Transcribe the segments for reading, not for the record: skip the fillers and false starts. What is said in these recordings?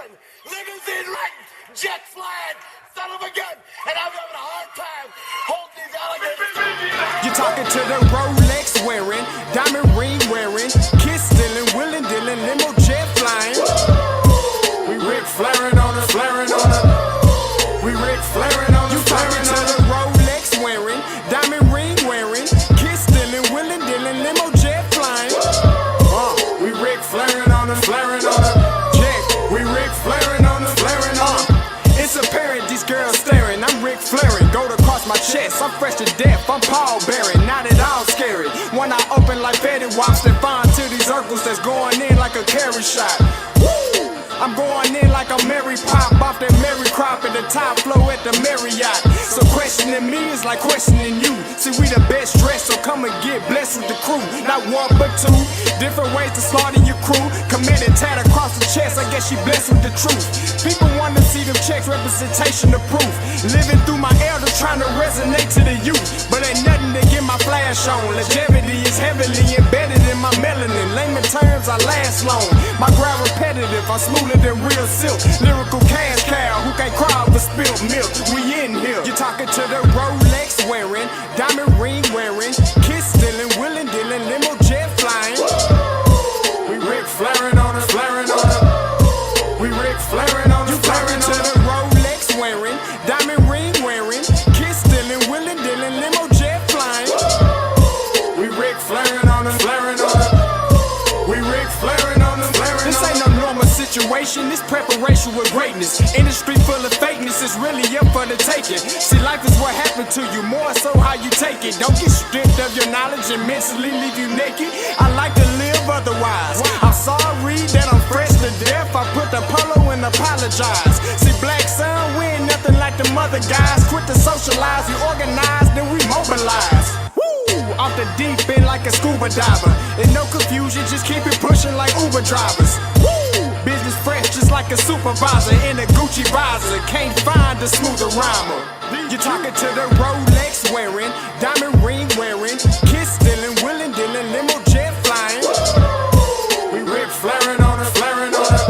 gun, limousine riding, jet flying, son of a gun, and I'm having a hard time holding these alligators. You're talking to the Rolex wearing, diamond ring wearing, kiss stealing, willing dealing, limo jet flying. We Rick flaring on us, flaring on us. We Rick flaring on us. You talking to the Rolex wearing, diamond ring wearing, kiss stealing, willing dealing, limo jet flying. We Rick flaring on us, flaring on us. Jack, we Rick flaring on us, flaring on us. It's apparent these girls staring. I'm Rick flaring, gold across my chest. I'm fresh to death, I'm Paul Bearing. Not at all scary. One eye open like Betty Wops that find to these Urkels that's going in like a carry shot. Woo! I'm going in like a Mary Pop off that Mary Crop at the top flow at the Marriott. So questioning me is like questioning you. See, we the best dressed, so come and get blessed with the crew. Not one but two, different ways to slaughter your crew. Committed tat across the chest, I guess she blessed with the truth. People want to see them checks, representation of proof. Living through my elders, trying to resonate to the youth. But ain't nothing to get my flash on. Longevity is heavily embedded in my melanin. Layman terms, I last long. My grind repetitive, I'm smoother than real silk. Lyrical cash cow, who can't cry over spilled milk. We in here. You're talking to the Rolex wearing, diamond ring wearing, kiss stealing, willing dealing, limo jet flying. We Rick flaring on us, flaring on us. We Rick flaring on us, flaring on us. You talking to the Rolex wearing, diamond ring wearing, kiss stealing, willing dealing, limo jet flying. We Rick flaring on us, flaring on us. We Rick flaring on us, flaring on us. This ain't no normal situation, this preparation with greatness. Industry full of fakeness, it's really up for the taking. See, life is what happened to you, more so how you take it. Don't get stripped of your knowledge and mentally leave you naked. I like to live otherwise. I'm sorry that I'm fresh to death. I put the polo and apologize. See, black son, we ain't nothing like the mother guys. Quit to socialize, we organize, then we mobilize. Off the deep end like a scuba diver. And no confusion, just keep it pushing like Uber drivers. Woo! Business fresh just like a supervisor in a Gucci visor. Can't find a smoother rhymer. You're talking to the Rolex wearing, diamond ring wearing, kiss stealing, willing dealing, limo jet flying. We Rick flaring on us, flaring on us.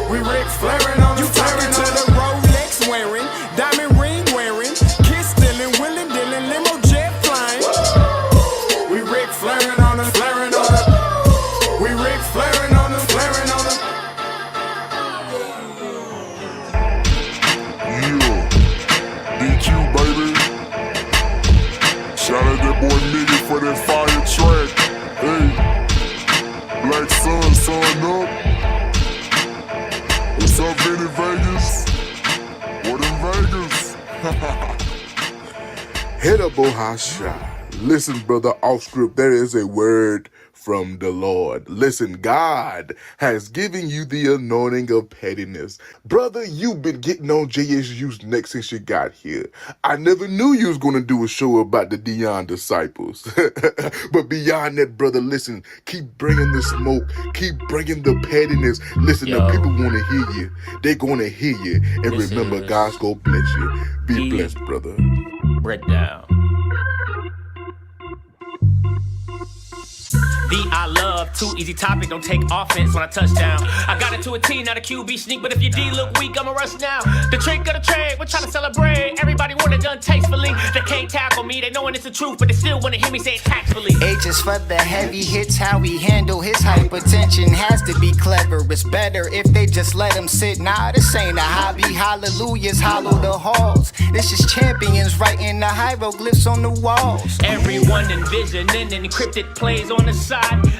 We Rick flaring on us. You talking to the Rolex wearing, diamond ring wearing, kiss stealing, willing dealing, limo jet flying. We Rick flaring on us, flaring on us. We Rick flaring on us, flaring on us. Yeah, DQ baby. Shout out that boy Nigga for that fire track. Hey, Black Sun, sun up. What's up, Vinny Vegas? What in Vegas? Hit up Bohasha. Listen, brother, off script, there is a word from the Lord. Listen, God has given you the anointing of pettiness. Brother, you've been getting on JSU's neck since you got here. I never knew you was going to do a show about the Dion disciples. But beyond that, brother, listen, keep bringing the smoke. Keep bringing the pettiness. Listen, the people want to hear you. They're going to hear you. And remember, God's going to bless you. Be blessed, brother. Breakdown. I love, too easy topic, don't take offense when I touch down. I got it to a T, not a QB sneak, but if your D look weak, I'ma rush now. The trick of the trade, we're trying to celebrate. Everybody want it done tastefully. They can't tackle me, they knowing it's the truth, but they still wanna hear me say it tactfully. H is for the heavy hits, how we handle his hypertension has to be clever. It's better if they just let him sit. Nah, this ain't a hobby, hallelujahs hollow the halls. This is champions writing the hieroglyphs on the walls. Everyone envisioning encrypted plays on the side.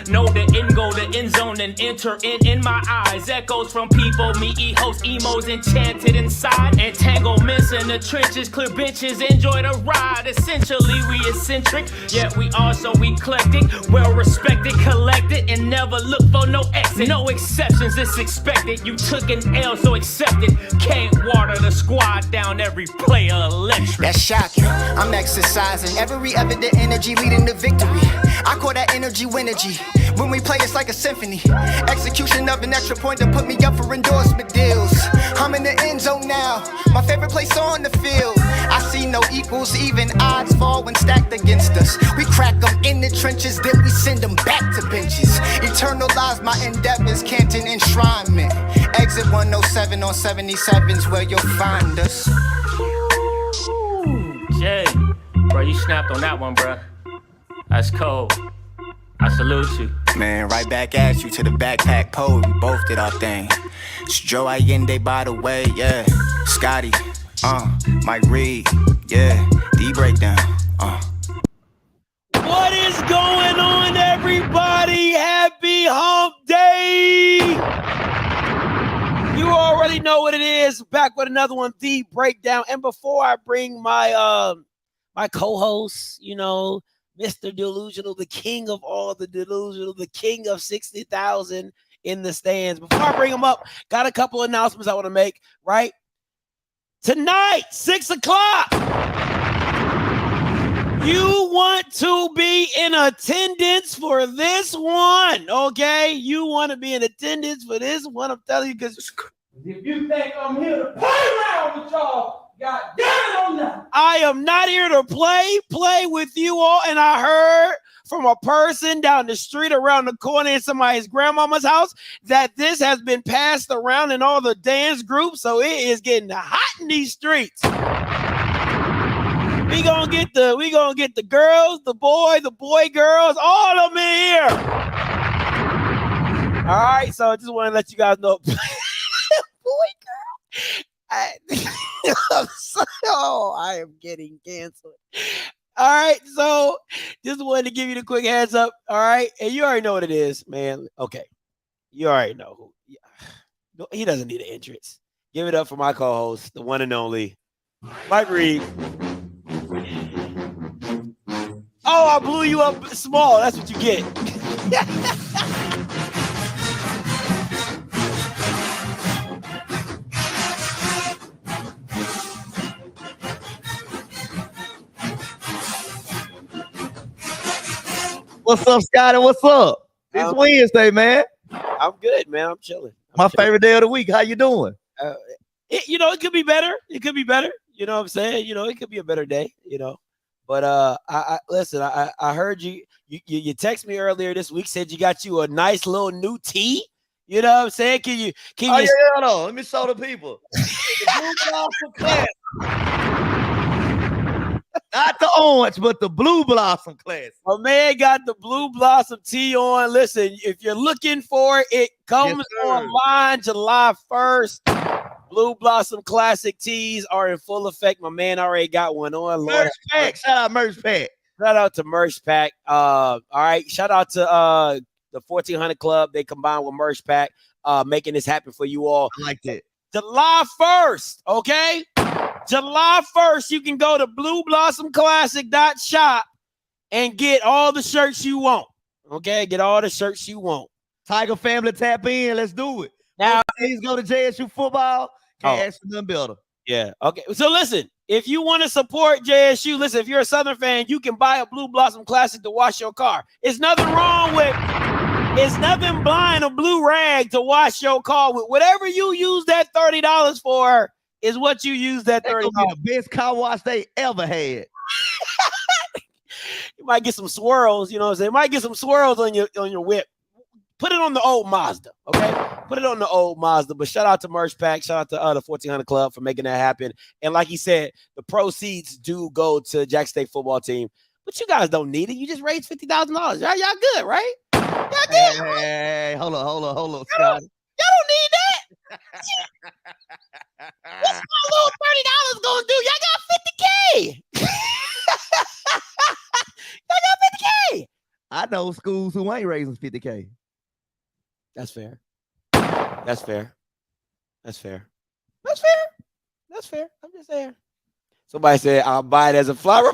Know the end goal, the end zone, and enter in my eyes. Echoes from people, me host emos enchanted inside. Entanglements in the trenches, clear benches, enjoy the ride. Essentially, we eccentric, yet we also eclectic. Well respected, collected, and never look for no exit. No exceptions, it's expected. You took an L, so accept it. Can't water the squad down, every player electric. That's shocking. I'm exercising every evident energy leading to victory. I call that energy winergy. When we play, it's like a symphony. Execution of an extra point to put me up for endorsement deals. I'm in the end zone now, my favorite place on the field. I see no equals, even odds fall when stacked against us. We crack them in the trenches, then we send them back to benches. Eternalize my endeavors, Canton enshrinement. Exit 107 on 77's where you'll find us. Jay, bro, you snapped on that one, bro. That's cold. I salute you. Man, right back at you to the backpack poet. We both did our thing. It's Joe Allende, by the way, yeah. Scotty, Mike Reed, yeah. D breakdown, What is going on, everybody? Happy Hump Day! You already know what it is. Back with another one, The Breakdown. And before I bring my my co-host, you know, Mr. Delusional, the king of all the delusional, the king of 60,000 in the stands. Before I bring him up, got a couple announcements I want to make, right? Tonight, 6 o'clock. You want to be in attendance for this one, okay? You want to be in attendance for this one. I'm telling you, because if you think I'm here to play around with y'all, God damn it, I'm not. I am not here to play with you all. And I heard from a person down the street around the corner in somebody's grandmama's house that this has been passed around in all the dance groups. So it is getting hot in these streets. We gonna get the girls, the boy girls, all of them in here. All right, so I just want to let you guys know. Boy girl. I am getting canceled. All right, so just wanted to give you the quick heads up. All right, and you already know what it is, man. Okay, you already know who. He doesn't need an entrance. Give it up for my co-host, the one and only Mike Reed. Oh, I blew you up small. That's what you get. What's up, Scotty? What's up? It's Wednesday, man. I'm good, man. I'm chilling. My favorite day of the week. How you doing? It could be better. It could be better. You know what I'm saying? You know, it could be a better day, you know. But I listen, I heard you text me earlier this week, said you got you a nice little new tee. You know what I'm saying? Can you yeah, hold on. Let me show the people. Not the orange, but the blue blossom class. My man got the blue blossom tee on. Listen, if you're looking for it, it comes online July 1st. Blue Blossom Classic tees are in full effect. My man already got one on. Merch Pack. Shout out Merch Pack. Shout out to Merch Pack. All right. Shout out to the 1400 Club. They combined with Merch Pack, making this happen for you all. I like that. July 1st, okay? July 1st, you can go to blueblossomclassic.shop and get all the shirts you want. Okay? Get all the shirts you want. Tiger family, tap in. Let's do it. Now, please go to JSU football. Can't ask for nothing better. Yeah. Okay. So listen, if you want to support JSU, listen, if you're a Southern fan, you can buy a Blue Blossom Classic to wash your car. It's nothing buying a blue rag to wash your car with. Whatever you use that $30 for is what you use that $30. The best car wash they ever had. You might get some swirls, you know what I'm saying? Might get some swirls on your whip. Put it on the old Mazda, okay? Put it on the old Mazda. But shout out to Merch Pack. Shout out to the 1400 Club for making that happen. And like he said, the proceeds do go to Jack State football team. But you guys don't need it. You just raised $50,000. Y'all good, right? Y'all good. Hey, hold on, Scott. Y'all don't need that. What's my little $30 gonna do? Y'all got 50K. Y'all got 50K. I know schools who ain't raising 50K. That's fair. That's fair. That's fair. That's fair. That's fair. I'm just saying. Somebody said I'll buy it as a flower.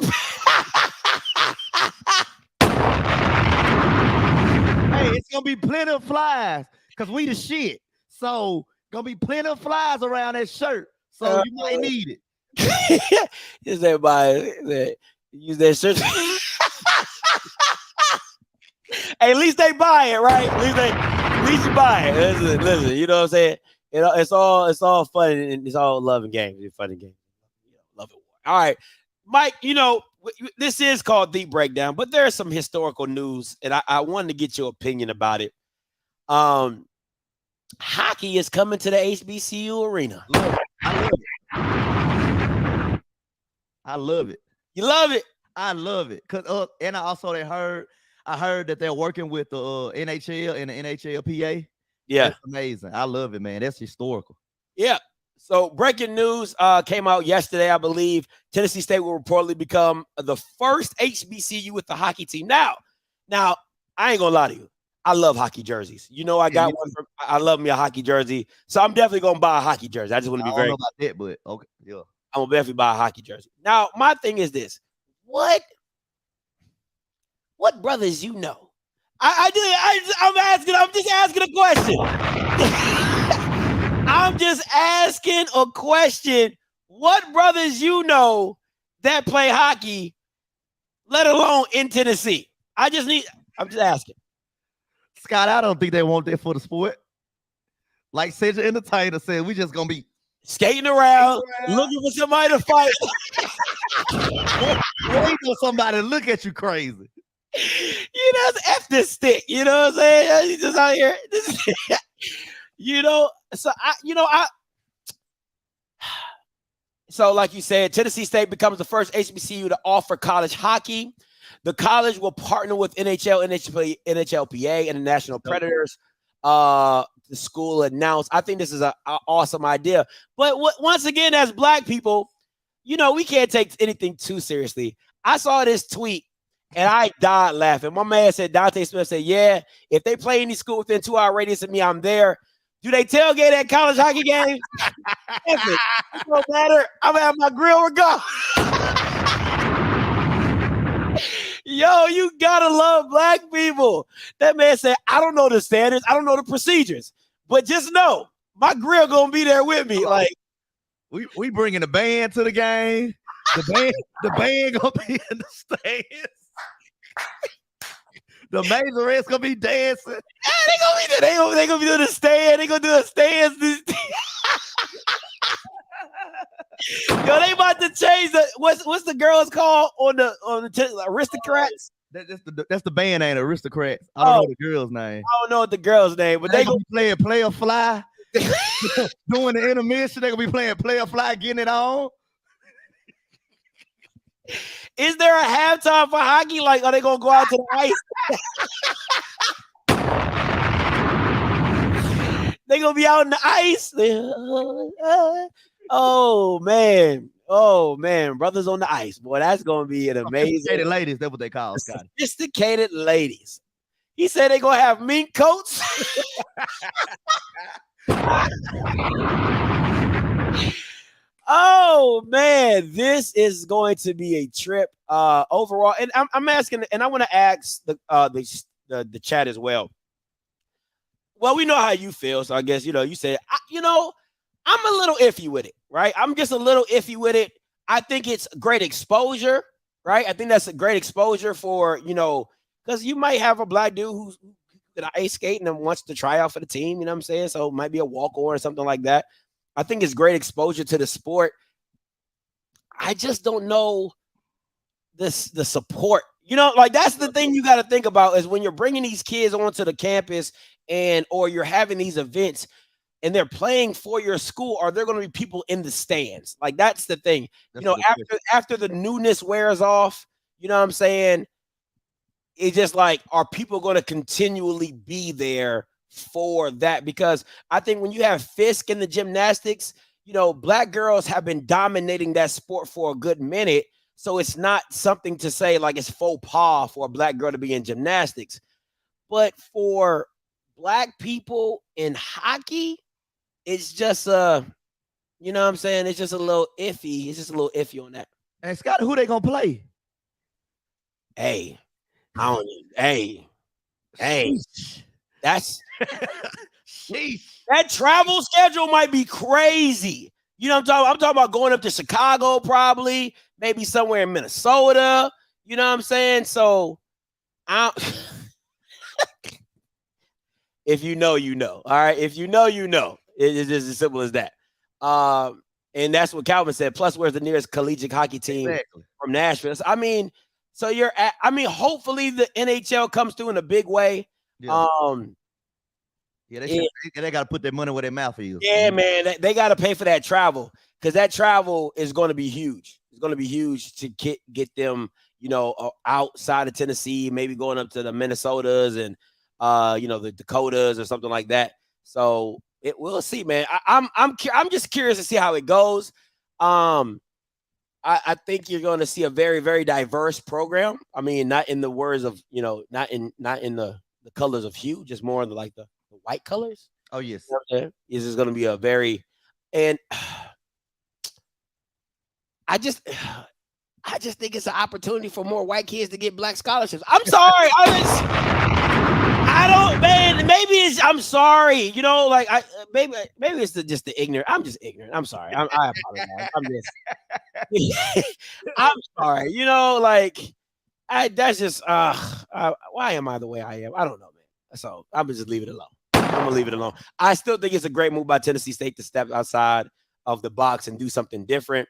Hey, it's gonna be plenty of flies because we the shit. So gonna be plenty of flies around that shirt. So you might need it. Just everybody that use that shirt. Hey, at least they buy it, right? At least you buy it. Listen, you know what I'm saying? It's all fun and it's all love and games. It's fun and games. Love it. All right, Mike, you know, this is called The Breakdown, but there's some historical news, and I wanted to get your opinion about it. hockey is coming to the HBCU arena. I love it. I love it. You love it. I love it. Cause and I heard that they're working with the NHL and the NHLPA. Yeah. That's amazing. I love it, man. That's historical. Yeah. So breaking news came out yesterday, I believe. Tennessee State will reportedly become the first HBCU with the hockey team. Now, I ain't gonna lie to you. I love hockey jerseys. You know, I got one. I love me a hockey jersey, so I'm definitely gonna buy a hockey jersey. I just want to be very. I don't know about that, but okay, yeah. I'm gonna definitely buy a hockey jersey. Now, my thing is this: what brothers you know? I'm just asking a question. I'm just asking a question. What brothers you know that play hockey, let alone in Tennessee? I'm just asking. Scott, I don't think they want that for the sport. Like Cedric Entertainer said, we just gonna be skating around, looking for somebody to fight. Waiting for somebody to look at you crazy. You know, it's F this stick. You know what I'm saying? He's just out here. You know, so like you said, Tennessee State becomes the first HBCU to offer college hockey. The college will partner with NHL, NHLPA, and the National Predators. The school announced. I think this is an awesome idea. But once again, as Black people, you know, we can't take anything too seriously. I saw this tweet and I died laughing. My man said, Dante Smith said, yeah, if they play any school within 2-hour radius of me, I'm there. Do they tailgate at college hockey games? It don't matter. I'm gonna have my grill regardless. Yo, you gotta love Black people. That man said, I don't know the standards, I don't know the procedures, but just know my grill gonna be there with me. Like we bringing the band to the game. The band gonna be in the stands. The Majorettes gonna be dancing. Yeah, they gonna be there. They gonna be doing the stand. They gonna do a stand. Yo, they about to change the what's the girls called on the Aristocrats? That's the band name, Aristocrats. I don't know the girl's name. I don't know what the girl's name, but they gonna be playing Player Fly. Doing the intermission, they gonna be playing Player Fly, getting it on. Is there a halftime for hockey? Like, are they gonna go out to the ice? They gonna be out in the ice. Oh man, brothers on the ice, boy. That's gonna be an amazing. Sophisticated ladies, that's what they call Scott. Sophisticated ladies. He said they gonna have mink coats. Oh man, this is going to be a trip overall. And I'm asking, and I want to ask the chat as well. Well, we know how you feel, so I guess you said I'm a little iffy with it, right? I'm just a little iffy with it. I think it's great exposure, right? I think that's a great exposure for because you might have a Black dude who's an ice skating and wants to try out for the team. You know what I'm saying? So it might be a walk-on or something like that. I think it's great exposure to the sport. I just don't know the support. Like that's the thing you got to think about is when you're bringing these kids onto the campus or you're having these events and they're playing for your school, are there going to be people in the stands? Like that's the thing. After the newness wears off, you know what I'm saying? It's just like, are people going to continually be there for that? Because I think when you have Fisk in the gymnastics, Black girls have been dominating that sport for a good minute. So it's not something to say like it's faux pas for a Black girl to be in gymnastics. But for Black people in hockey, it's just you know what I'm saying? It's just a little iffy. It's just a little iffy on that. And Scott, who they gonna play? Hey, that's that travel schedule might be crazy. You know what I'm talking about? I'm talking about going up to Chicago, probably, maybe somewhere in Minnesota. You know what I'm saying? So if you know, you know. All right. If you know, you know. It's just as simple as that. And that's what Calvin said. Plus, where's the nearest collegiate hockey team from Nashville? So, hopefully the NHL comes through in a big way. Yeah. Yeah, they got to put their money where their mouth is. Yeah, man, they got to pay for that travel because that travel is going to be huge. It's going to be huge to get them, outside of Tennessee, maybe going up to the Minnesotas and the Dakotas or something like that. So we'll see, man. I'm just curious to see how it goes. I think you're going to see a very, very diverse program. I mean, not in the words of, not in the colors of hue, just more in the white colors. Oh, yes. This is going to be a very, and I just think it's an opportunity for more white kids to get black scholarships. I'm sorry. I don't, man. Maybe I'm sorry. Maybe it's just the ignorant. I'm just ignorant. I'm sorry. I apologize. I'm sorry. That's just, why am I the way I am? I don't know, man. So I'm gonna just leave it alone. I'm gonna leave it alone. I still think it's a great move by Tennessee State to step outside of the box and do something different.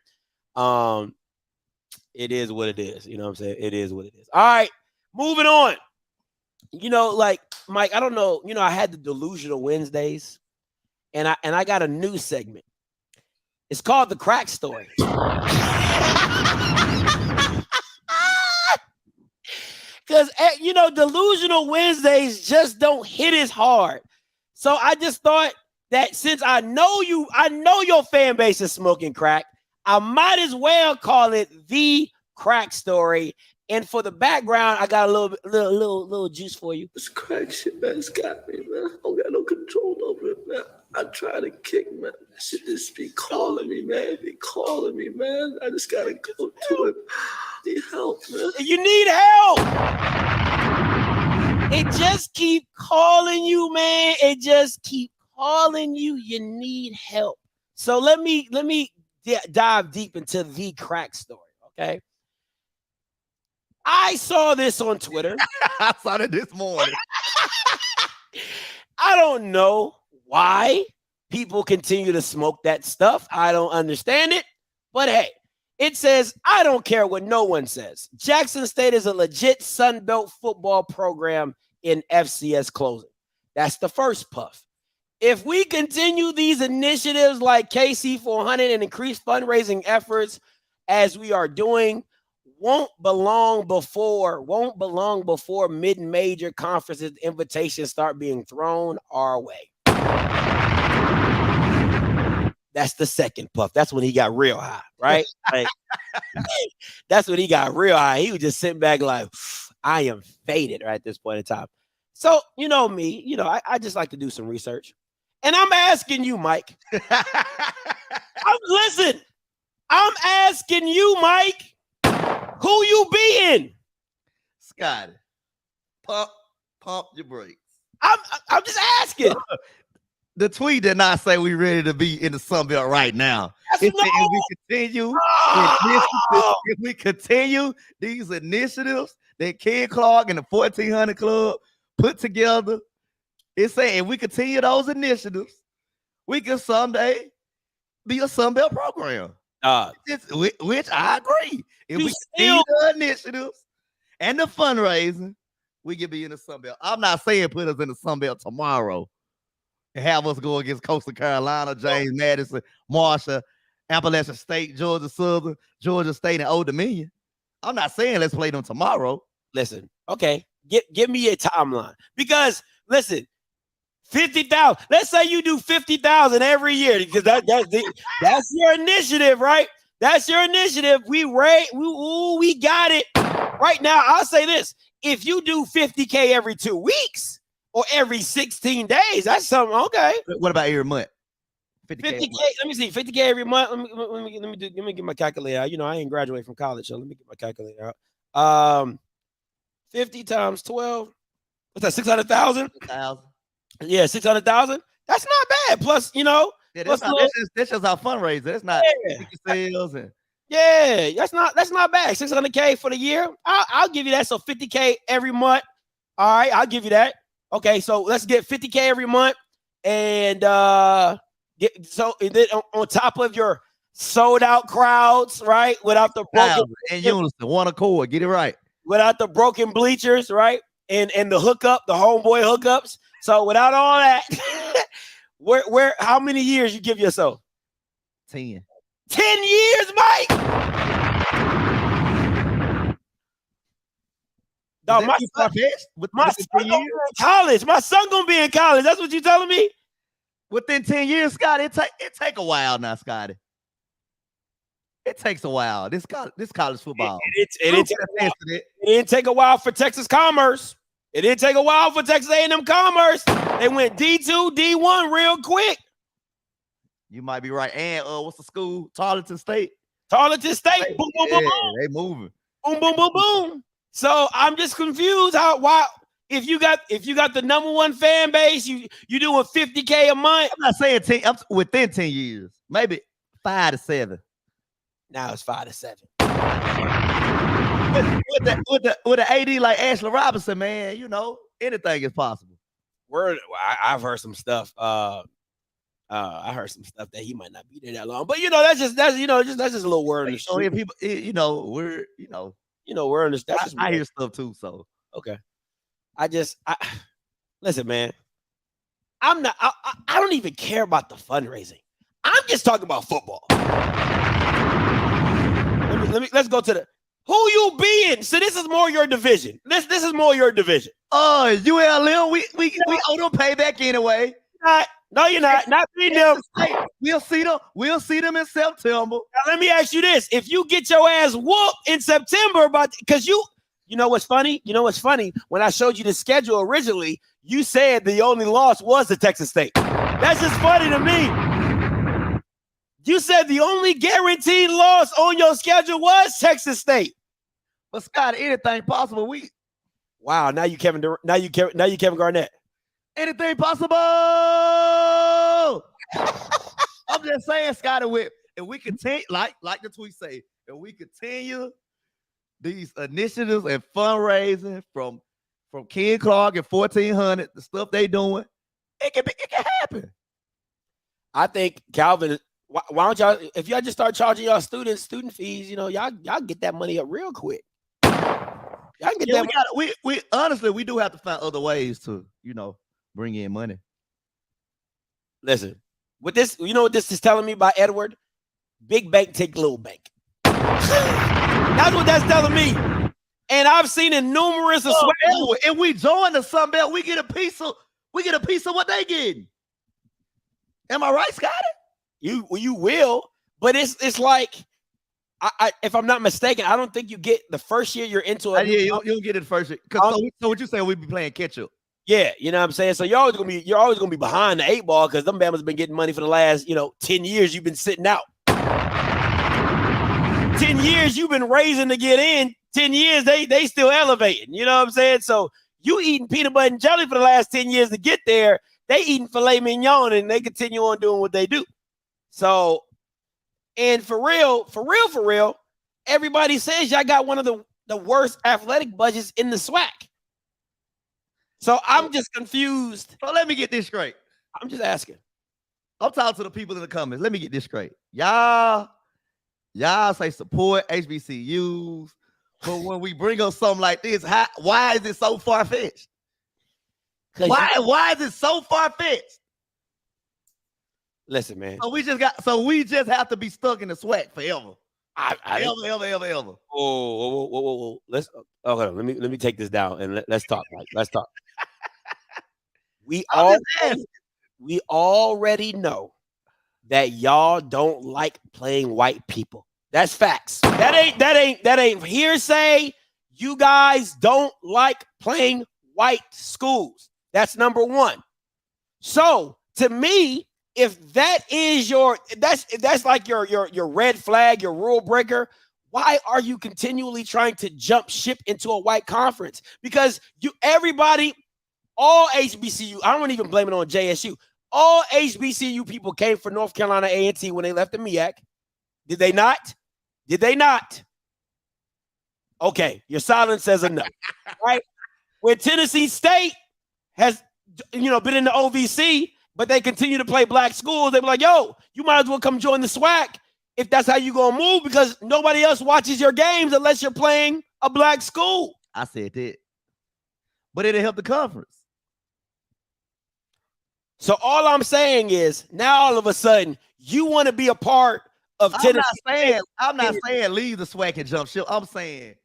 It is what it is. You know what I'm saying? It is what it is. All right, moving on. Mike, I don't know. I had the Delusional Wednesdays, and I got a new segment. It's called the Crack Story. Because Delusional Wednesdays just don't hit as hard. So I just thought that since I know your fan base is smoking crack, I might as well call it the Crack Story. And for the background, I got a little juice for you. This crack shit, man, it's got me, man. I don't got no control over it, man. I try to kick, man. That shit just be calling me, man. I just gotta go to it. Need help, man. You need help. It just keep calling you, man. It just keep calling you. You need help. So let me dive deep into the Crack Story, okay? I saw this on Twitter. I saw it this morning. I don't know why people continue to smoke that stuff. I don't understand it. But hey, it says, I don't care what no one says. Jackson State is a legit Sun Belt football program in FCS closing. That's the first puff. If we continue these initiatives like KC 400 and increased fundraising efforts as we are doing, won't belong before mid-major conferences invitations start being thrown our way. That's the second puff. That's when he got real high, right? That's when he got real high. He was just sitting back like, I am faded right at this point in time. So, me, I just like to do some research. And I'm asking you, Mike. I'm asking you, Mike. Who you being? Scotty, pump your brakes. I'm just asking. The tweet did not say we ready to be in the Sun Belt right now. If we continue these initiatives that Ken Clark and the 1400 Club put together, it's saying if we continue those initiatives, we can someday be a Sun Belt program. Which I agree. If we continue the initiatives and the fundraising, we can be in the Sun Belt. I'm not saying put us in the Sun Belt tomorrow and have us go against Coastal Carolina, James Madison, Marshall, Appalachian State, Georgia Southern, Georgia State, and Old Dominion. I'm not saying let's play them tomorrow. Listen, okay, give me a timeline. Because, listen, 50,000. Let's say you do 50,000 every year because that's your initiative, right? That's your initiative. We got it. Right now, I'll say this. If you do 50K every 2 weeks or every 16 days, that's something, okay. What about every month? 50K. Let me see. 50K every month. Let me get my calculator out. I ain't graduated from college, so let me get my calculator out. 50 times 12. What's that? 600,000? 600,000. Yeah, 600,000. That's not bad. Plus, yeah, that's just our fundraiser. That's not sales and that's not bad. 600K for the year. I'll give you that. So 50K every month. All right, I'll give you that. Okay, so let's get 50K every month, and on top of your sold out crowds, right? Without the broken and unison, one accord. Get it right. Without the broken bleachers, right? And the hookup, the homeboy hookups. So without all that, where how many years you give yourself? 10. 10 years, Mike. Dog, my son gonna be in college. My son gonna be in college. That's what you telling me? Within 10 years, Scotty, it take a while now, Scotty. It takes a while. This college football. It didn't take a while for Texas Commerce. It didn't take a while for Texas A&M Commerce. They went D2, D1 real quick. You might be right. And what's the school? Tarleton State. Tarleton State. Boom, boom, boom, boom. They moving. Boom, boom, boom, boom. So I'm just confused why if you got the number one fan base, you doing $50K a month. I'm not saying 10. I'm within 10 years, maybe 5 to 7. Now it's 5 to 7. With the AD like Ashley Robinson, man, you know anything is possible. I've heard some stuff. I heard some stuff that he might not be there that long, but that's just a little word in the street. So people, we're we're in the. I hear stuff too. So okay, I listen, man. I'm not. I don't even care about the fundraising. I'm just talking about football. Let's go to the who you being. So this is more your division. This is more your division. ULM. We owe them payback anyway. No, you're not. Not being them. We'll see them. We'll see them in September. Now, let me ask you this: if you get your ass whooped in September, because you know what's funny? You know what's funny? When I showed you the schedule originally, you said the only loss was the Texas State. That's just funny to me. You said the only guaranteed loss on your schedule was Texas State. But Scott, anything possible. Wow. Now you Kevin Garnett. Anything possible. I'm just saying, Scotty, if we continue, like the tweet say, if we continue these initiatives and fundraising from Ken Clark and 1400, the stuff they doing, it can happen. I think Calvin. Why don't y'all? If y'all just start charging y'all student fees, y'all get that money up real quick. Y'all get that. We honestly we do have to find other ways to bring in money. Listen, with this, what this is telling me by Edward? Big bank take little bank. That's what that's telling me. And I've seen in numerous of if we join the Sun Belt, we get a piece of what they getting. Am I right, Scotty? You will, but it's like I if I'm not mistaken, I don't think you get the first year you're into it. Yeah, you'll get it the first year. So what you saying? We be playing catch up. Yeah, you know what I'm saying? So you're always gonna be behind the 8 ball because them Bama's been getting money for the last 10 years. You've been sitting out. 10 years you've been raising to get in. 10 years they still elevating. You know what I'm saying? So you eating peanut butter and jelly for the last 10 years to get there. They eating filet mignon and they continue on doing what they do. So, and for real, everybody says y'all got one of the worst athletic budgets in the SWAC. So I'm just confused. So let me get this straight. I'm just asking. I'm talking to the people in the comments. Let me get this straight. Y'all say support HBCUs, but when we bring up something like this, why is it so far-fetched? Why is it so far-fetched? Listen, man. So we just have to be stuck in the SWAC forever. Ever. Whoa. Let's let me take this down and let's talk. Let's talk. We already know that y'all don't like playing white people. That's facts. That ain't hearsay. You guys don't like playing white schools. That's number one. So to me, if that is that's like your red flag, your rule breaker, why are you continually trying to jump ship into a white conference? Because all HBCU, I don't even blame it on JSU. All HBCU people came for North Carolina A&T when they left the MEAC. Did they not? Okay, your silence says enough, right? When Tennessee State has, been in the OVC, but they continue to play black schools, they be like, yo, you might as well come join the SWAC if that's how you gonna move, because nobody else watches your games unless you're playing a black school. I said that. But it'll help the conference. So all I'm saying is now all of a sudden you want to be a part of Tennessee. I'm not saying leave the swag and jump ship. I'm saying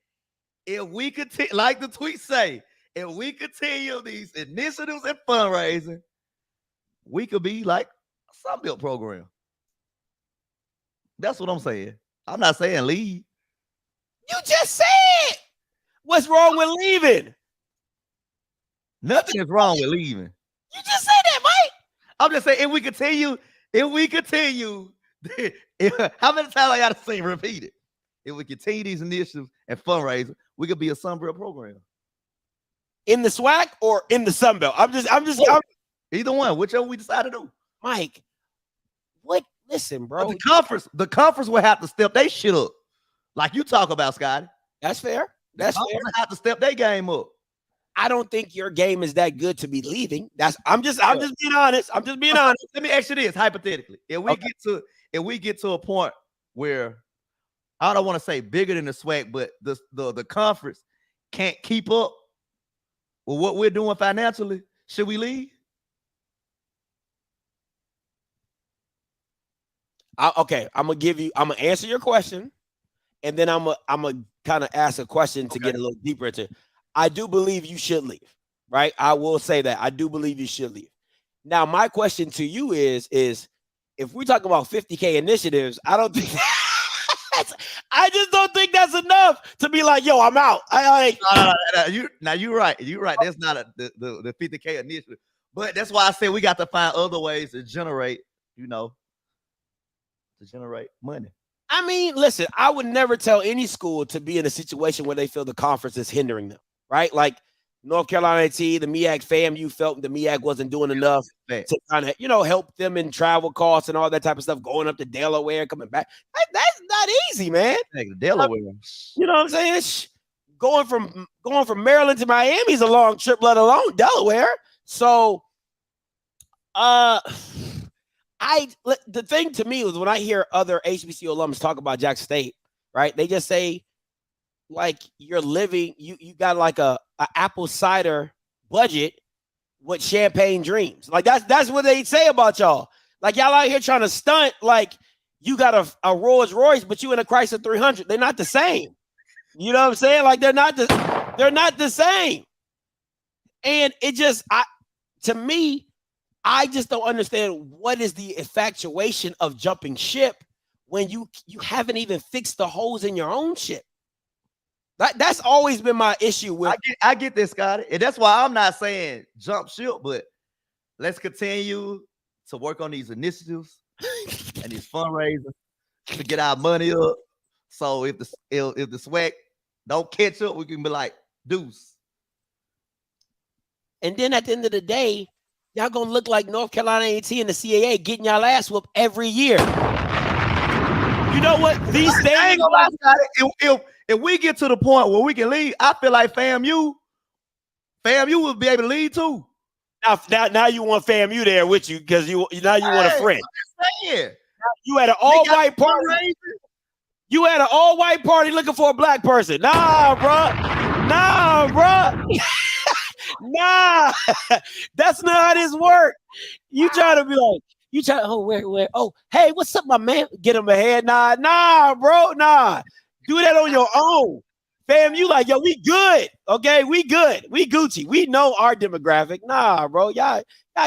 if we continue, like the tweet say, if we continue these initiatives and fundraising, we could be like a Sunbelt program. That's what I'm saying. I'm not saying leave. You just said what's wrong with leaving? Nothing is wrong with leaving. You just said that, Mike. I'm just saying if we continue, how many times I gotta say repeat it? If we continue these initiatives and fundraising, we could be a Sunbelt program. In the SWAC or in the Sunbelt? I'm either one, whichever we decide to do. Mike, what? Listen, bro. But the conference will have to step their shit up, like you talk about, Scotty. That's fair. That's fair. Have to step their game up. I don't think your game is that good to be leaving. I'm just being honest. I'm just being honest. Let me ask you this hypothetically: if we get to a point where I don't want to say bigger than the SWAC, but the conference can't keep up with what we're doing financially, should we leave? Okay, I'm gonna answer your question, and then I'm gonna kind of ask a question to get a little deeper into. I do believe you should leave, right? I will say that I do believe you should leave. Now, my question to you is if we talk about 50K initiatives, I don't think I just don't think that's enough to be like, yo, I'm out. You're right. You're right. That's not the 50K initiative, but that's why I say we got to find other ways to generate, money. I mean, listen, I would never tell any school to be in a situation where they feel the conference is hindering them, right? Like North Carolina AT, the MEAC FAMU felt the MEAC wasn't doing enough to kind of, help them in travel costs and all that type of stuff, going up to Delaware, coming back. That's not easy, man. Delaware. You know what I'm saying? Going from Maryland to Miami is a long trip, let alone Delaware. So, the thing to me was when I hear other HBCU alums talk about Jackson State, right? They just say, like, you're living, you got like a apple cider budget with champagne dreams. Like that's what they say about y'all. Like y'all out here trying to stunt like you got a Rolls Royce, but you in a Chrysler 300. They're not the same. You know what I'm saying? Like they're not the same. And it just to me, I just don't understand what is the infatuation of jumping ship when you haven't even fixed the holes in your own ship. That's always been my issue with. I get this, Scotty, and that's why I'm not saying jump ship, but let's continue to work on these initiatives and these fundraisers to get our money up. So if the SWAC don't catch up, we can be like deuce. And then at the end of the day, y'all gonna look like North Carolina A&T and the CAA getting y'all ass whooped every year. You know what? These things. If we get to the point where we can leave, I feel like FAMU will be able to lead too. Now you want FAMU there with you because you want a friend. You had an all-white party. You had an all-white party looking for a black person. Nah, bro. Nah, that's not how this works. You try to be like, where? Oh, hey, what's up, my man? Get him ahead. Nah, bro. Nah. Do that on your own. Fam, you like, yo, we good. Okay, we good. We Gucci. We know our demographic. Nah, bro. Y'all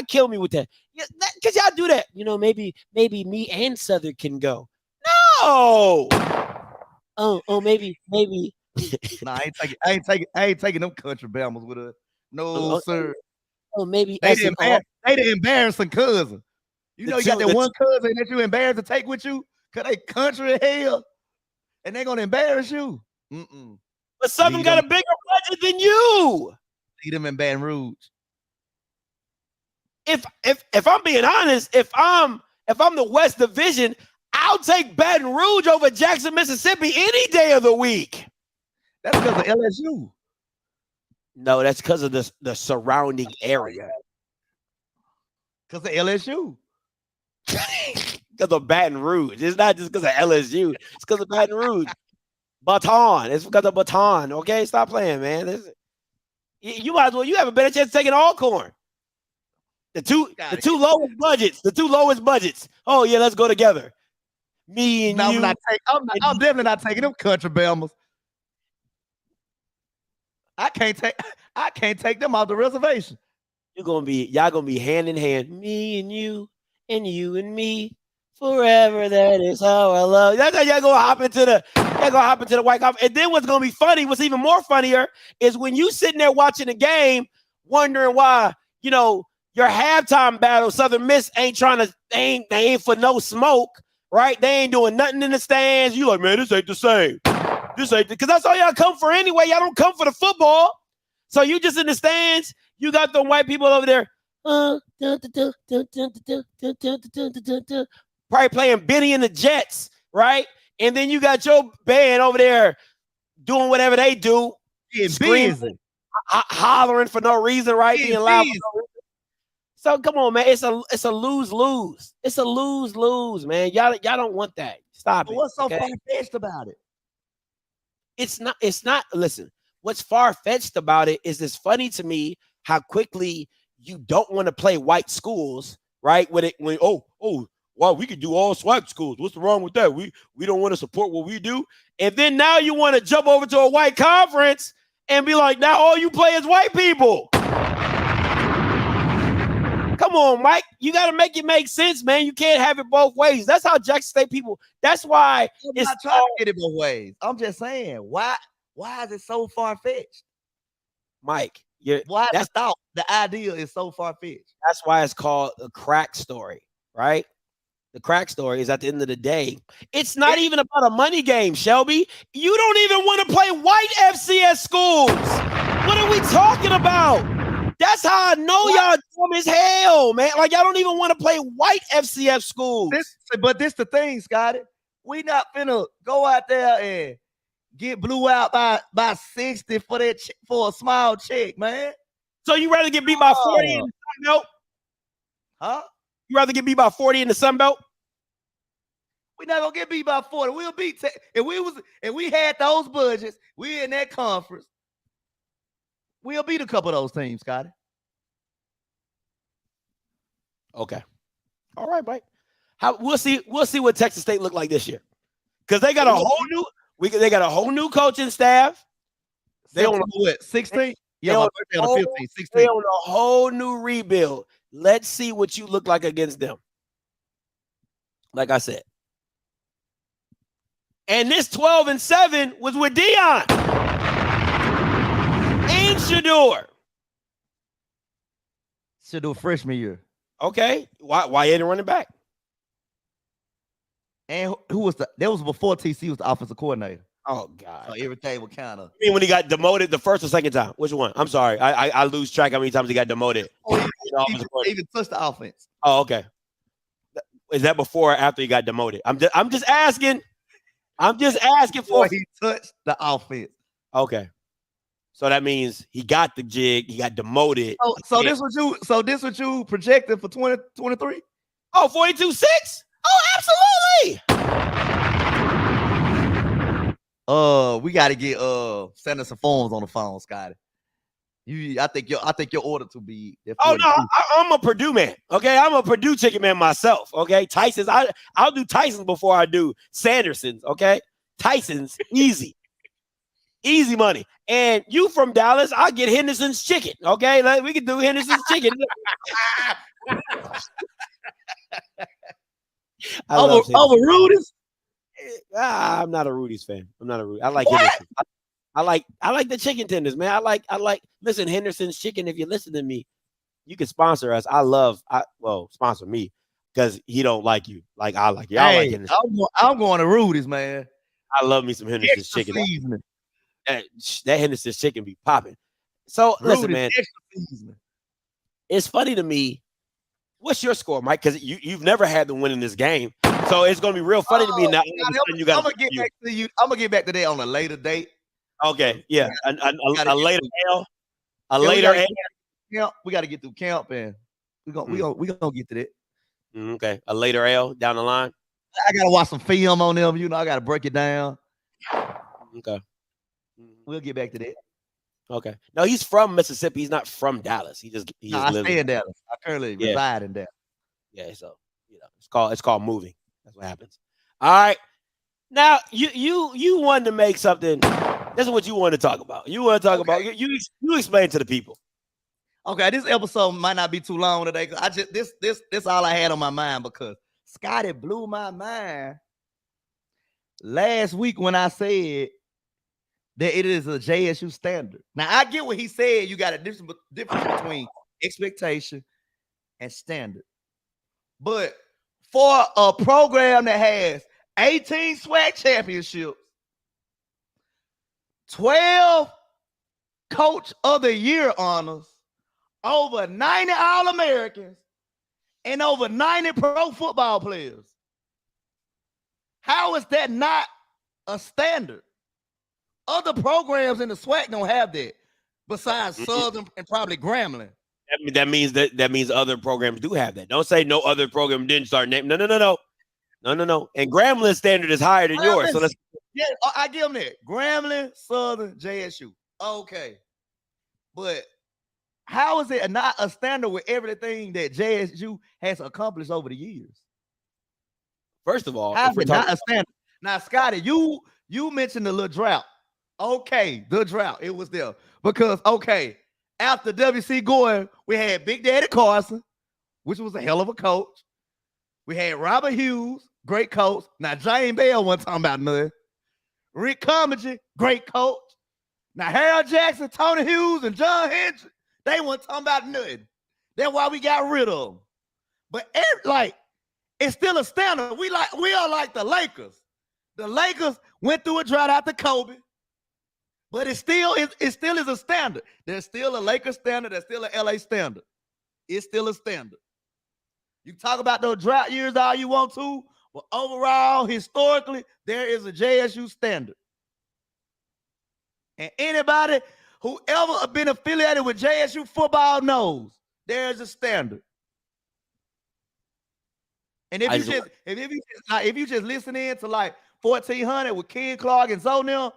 kill me with that. Because y'all do that. Maybe me and Southern can go. No. Oh, maybe. Nah, I ain't taking them country Bama's with us. No, sir. Oh, maybe they the embarrassing cousin. You got that one cousin that you embarrassed to take with you because they country hell, and they gonna embarrass you. But Southern got a bigger budget than you. See them in Baton Rouge. If I'm being honest, if I'm the West Division, I'll take Baton Rouge over Jackson, Mississippi any day of the week. That's because of LSU. No, that's because of the surrounding area. Because of LSU. Because of Baton Rouge. It's not just because of LSU. It's because of Baton Rouge. Baton. It's because of Baton. Okay, stop playing, man. You might as well. You have a better chance of taking Alcorn. The two lowest budgets. The two lowest budgets. Oh yeah, let's go together. Me and No, you. I'm definitely not taking them country Bama's. I can't take them off the reservation. Y'all gonna be hand in hand. Me and you and me forever. That is how I love. That's how y'all gonna hop into the White Conference. And then what's gonna be funny? What's even more funnier is when you sitting there watching the game, wondering why your halftime battle, Southern Miss ain't trying to. They ain't for no smoke. Right? They ain't doing nothing in the stands. You like, man, this ain't the same. This ain't because that's all y'all come for anyway. Y'all don't come for the football. So you just in the stands. You got the white people over there. Probably playing Benny and the Jets, right? And then you got your band over there doing whatever they do. Screaming, hollering for no reason, right? Being loud. So come on, man. It's a lose-lose. It's a lose-lose, man. Y'all don't want that. Stop it. What's so far-fetched about it? It's not. Listen, what's far-fetched about it is it's funny to me how quickly you don't want to play white schools, right? Wow, we could do all SWAC schools. What's wrong with that? We don't want to support what we do. And then now you want to jump over to a white conference and be like, now all you play is white people. Come on, Mike. You got to make it make sense, man. You can't have it both ways. That's how Jackson State people. That's why I'm not trying to get it both ways. I'm just saying, why is it so far-fetched? Mike, the idea is so far-fetched. That's why it's called a crack story, right? The crack story is at the end of the day, it's not even about a money game, Shelby. You don't even want to play white FCS schools. What are we talking about? That's how I know y'all dumb as hell, man. Like, y'all don't even want to play white FCS schools. But this the thing, Scotty. We not finna go out there and get blew out by 60 for a small check, man. So you rather get beat by 40 in the Sun Belt? Huh? You rather get beat by 40 in the Sun Belt? We're not gonna get beat by 40. We'll beat if we had those budgets, we in that conference. We'll beat a couple of those teams, Scotty. Okay. All right, Mike. We'll see what Texas State look like this year. Because they got a whole new coaching staff. They on what? 16? Yeah, my birthday on 15, 16. They on a whole new rebuild. Let's see what you look like against them. Like I said. And this 12-7 was with Dion and Shador. Shador freshman year. Okay. Why ain't running back? And who was that was before TC was the offensive coordinator. Oh God. So everything was kind of. You mean when he got demoted the first or second time? Which one? I'm sorry. I lose track how many times he got demoted. He even touched the offense. Oh, okay. Is that before or after he got demoted? I'm just asking. I'm just asking for. He touched the offense. Okay. So that means he got the jig. He got demoted. So this what you projected for 2023? Oh, 42-6? Oh, absolutely. We got to get send us some forms on the phone, Scotty. I think your order to be. Oh no, I'm a Purdue man. Okay, I'm a Purdue chicken man myself. Okay, Tyson's. I'll do Tyson's before I do Sanderson's. Okay, Tyson's easy, easy money. And you from Dallas, I'll get Henderson's chicken. Okay, we can do Henderson's chicken. Over Rudy's. I'm not a Rudy's fan. I'm not a Rudy. I like Henderson. I like the chicken tenders, man. I like. Listen, Henderson's chicken. If you listen to me, you can sponsor us. Sponsor me because he don't like you like I like you. I like Henderson. I'm going to Rudy's, man. I love me some Henderson's chicken. That Henderson's chicken be popping. So listen, man. It's funny to me. What's your score, Mike? Because you've never had them win in this game, so it's gonna be real funny to me now. I'm gonna get back to you. I'm gonna get back to that on a later date. Okay, yeah, a later L, a later L. We got to get through camp, and we gonna get to that. Okay, a later L down the line. I gotta watch some film on them. I gotta break it down. Okay, we'll get back to that. Okay. No, he's from Mississippi. He's not from Dallas. He just I lives stay in Dallas. I currently reside in Dallas. Yeah, so it's called moving. That's what happens. All right. Now you wanted to make something. This is what you want to talk about. You want to talk about you explain to the people. Okay, this episode might not be too long today because I just this all I had on my mind because Scotty blew my mind last week when I said that it is a JSU standard. Now I get what he said. You got a difference between expectation and standard. But for a program that has 18 SWAC championships, 12 Coach of the Year honors, over 90 All-Americans, and over 90 pro football players, how is that not a standard? Other programs in the SWAC don't have that, besides Southern and probably Grambling. That means other programs do have that. Don't say no other program didn't start naming. No. And Grambling's standard is higher than yours. So I give them that. Grambling, Southern, JSU. Okay. But how is it not a standard with everything that JSU has accomplished over the years? First of all, how is it not a standard? Now, Scotty, you mentioned the little drought. Okay, the drought. It was there. Because, after WC Gordon, we had Big Daddy Carson, which was a hell of a coach. We had Robert Hughes, great coach. Now, James Bell wasn't talking about nothing. Rick Comedy, great coach. Now, Harold Jackson, Tony Hughes, and John Hendry, they weren't talking about nothing. That's why we got rid of them. But it's still a standard. We are like the Lakers. The Lakers went through a drought after Kobe. But it still is a standard. There's still a Lakers standard. There's still a LA standard. It's still a standard. You talk about those drought years all you want to, but overall, historically, there is a JSU standard. And anybody who ever been affiliated with JSU football knows there is a standard. And if you just listen in to like 1400 with Ken Clark and Zonell,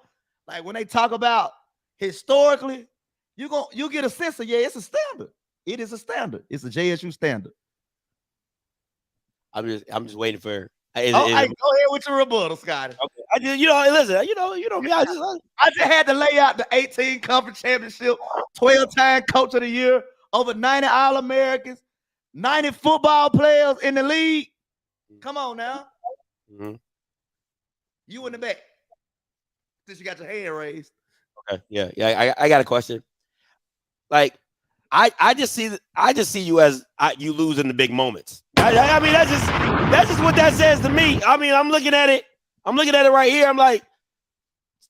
like when they talk about historically, you get a sense of it's a standard. It is a standard. It's a JSU standard. I'm just waiting for. Go ahead with your rebuttal, Scotty. Okay. I just listen. Me. I just had to lay out the 18 conference championship, 12-time coach of the year, over 90 All-Americans, 90 football players in the league. Come on now. Mm-hmm. You in the back. Since you got your hand raised. Okay. Yeah. I got a question. Like, I just see you as you lose in the big moments. I mean, that's just what that says to me. I mean, I'm looking at it right here. I'm like,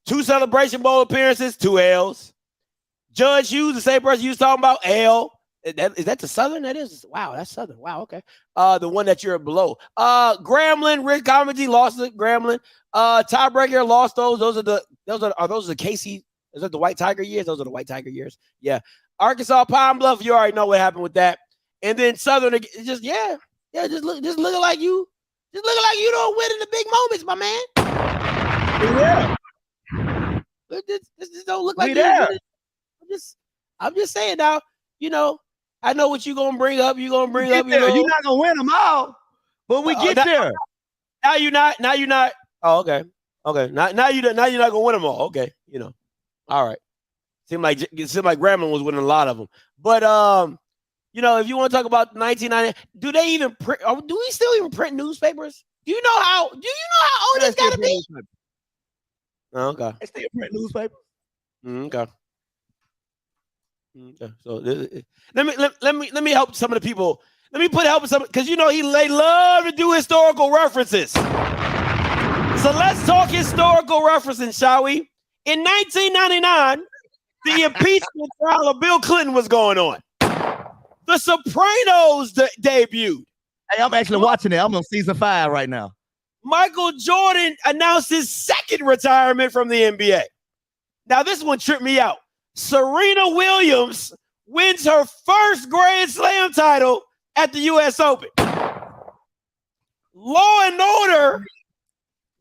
2 Celebration Bowl appearances, 2 L's. Judge Hughes, the same person you was talking about, L. Is that the Southern? That is. Wow, that's Southern. Wow, okay. The one that you're below. Grambling, Rick Comedy lost to Grambling. Tiebreaker lost those. Those are the Casey. Is that the White Tiger years? Those are the White Tiger years. Yeah. Arkansas Pine Bluff, you already know what happened with that. And then Southern, just looking like you don't win in the big moments, my man. Yeah. This don't look like you. I'm just saying now, I know what you're gonna bring up. You're gonna bring up. You're not gonna win them all, but we get there. Now you're not. Oh, okay. Now you're not gonna win them all. Okay, all right. Seemed like Grambling was winning a lot of them, but if you want to talk about 1990, do they even print? Do we still even print newspapers? Do you know how old it's got to be? Oh, okay. They still print newspapers. Okay. Okay. So let me help some of the people. Let me help some because they love to do historical references. So let's talk historical referencing, shall we? In 1999, the impeachment trial of Bill Clinton was going on. The Sopranos debuted. Hey, I'm actually watching it. I'm on season 5 right now. Michael Jordan announced his second retirement from the NBA. Now, this one tripped me out. Serena Williams wins her first Grand Slam title at the U.S. Open. Law and Order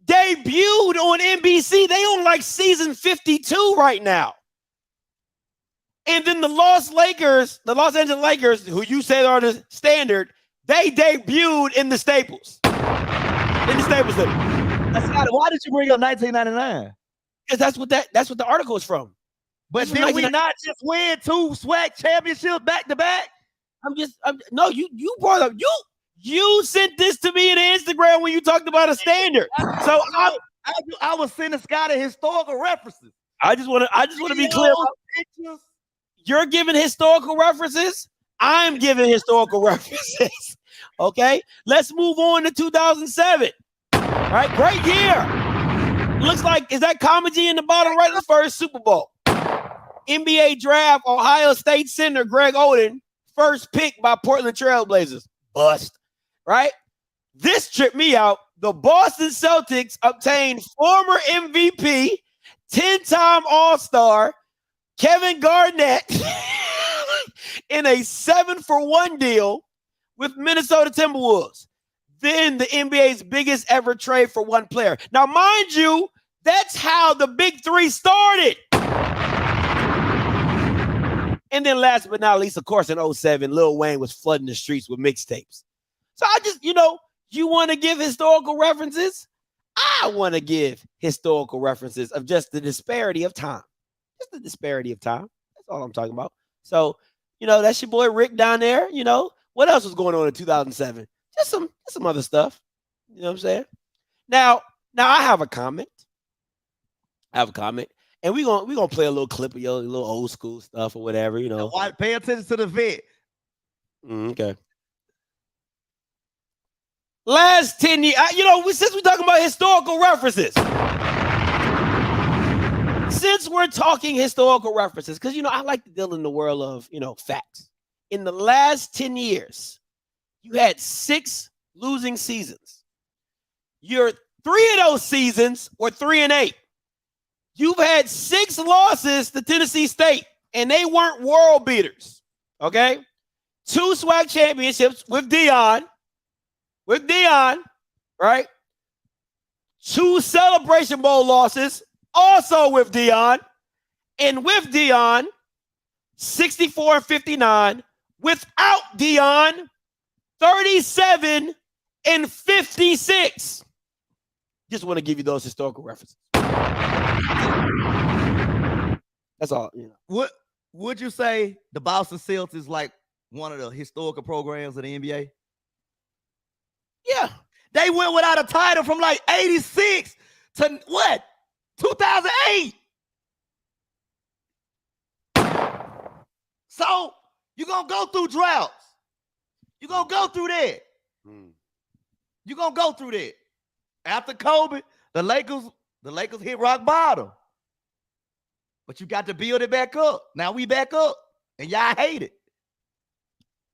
debuted on NBC. They on like season 52 right now. And then the Los Angeles Lakers, who you say are the standard, they debuted in the Staples. In the Staples Center. Why did you bring up 1999? Because that's what the article is from. But did we not just win 2 SWAC championships back to back? No, you brought up you sent this to me in Instagram when you talked about a standard. So I was sending Scotty historical references. I just want to be clear. You're giving historical references. I'm giving historical references. Okay, let's move on to 2007. All right, great year. Looks like, is that comedy in the bottom right of the first Super Bowl? NBA draft, Ohio State center Greg Oden, first pick by Portland Trailblazers. Bust, right? This tripped me out. The Boston Celtics obtained former MVP, 10-time All-Star, Kevin Garnett in a 7-for-1 deal with Minnesota Timberwolves. Then the NBA's biggest ever trade for one player. Now, mind you, that's how the Big Three started. And then last but not least, of course, in 2007, Lil Wayne was flooding the streets with mixtapes. So I just, you want to give historical references? I want to give historical references of just the disparity of time. Just the disparity of time. That's all I'm talking about. So, that's your boy Rick down there. What else was going on in 2007? Just some other stuff. You know what I'm saying? Now I have a comment. And we're gonna play a little clip of your little old school stuff or whatever, Why pay attention to the vet? Okay. Last 10 years, since we're talking about historical references. Since we're talking historical references, because I like to deal in the world of facts. In the last 10 years, you had 6 losing seasons. Your 3 of those seasons were 3-8. You've had 6 losses to Tennessee State, and they weren't world beaters. Okay? 2 SWAC championships with Dion, right? 2 Celebration Bowl losses, also with Dion, and with Dion, 64-59. Without Dion, 37-56. Just want to give you those historical references. That's all. What would you say the Boston Celtics is like one of the historical programs of the NBA? Yeah. They went without a title from like 86 to what? 2008. So you're going to go through droughts. You're going to go through that. You're going to go through that. After Kobe, the Lakers hit rock bottom. But you got to build it back up. Now we back up, and y'all hate it.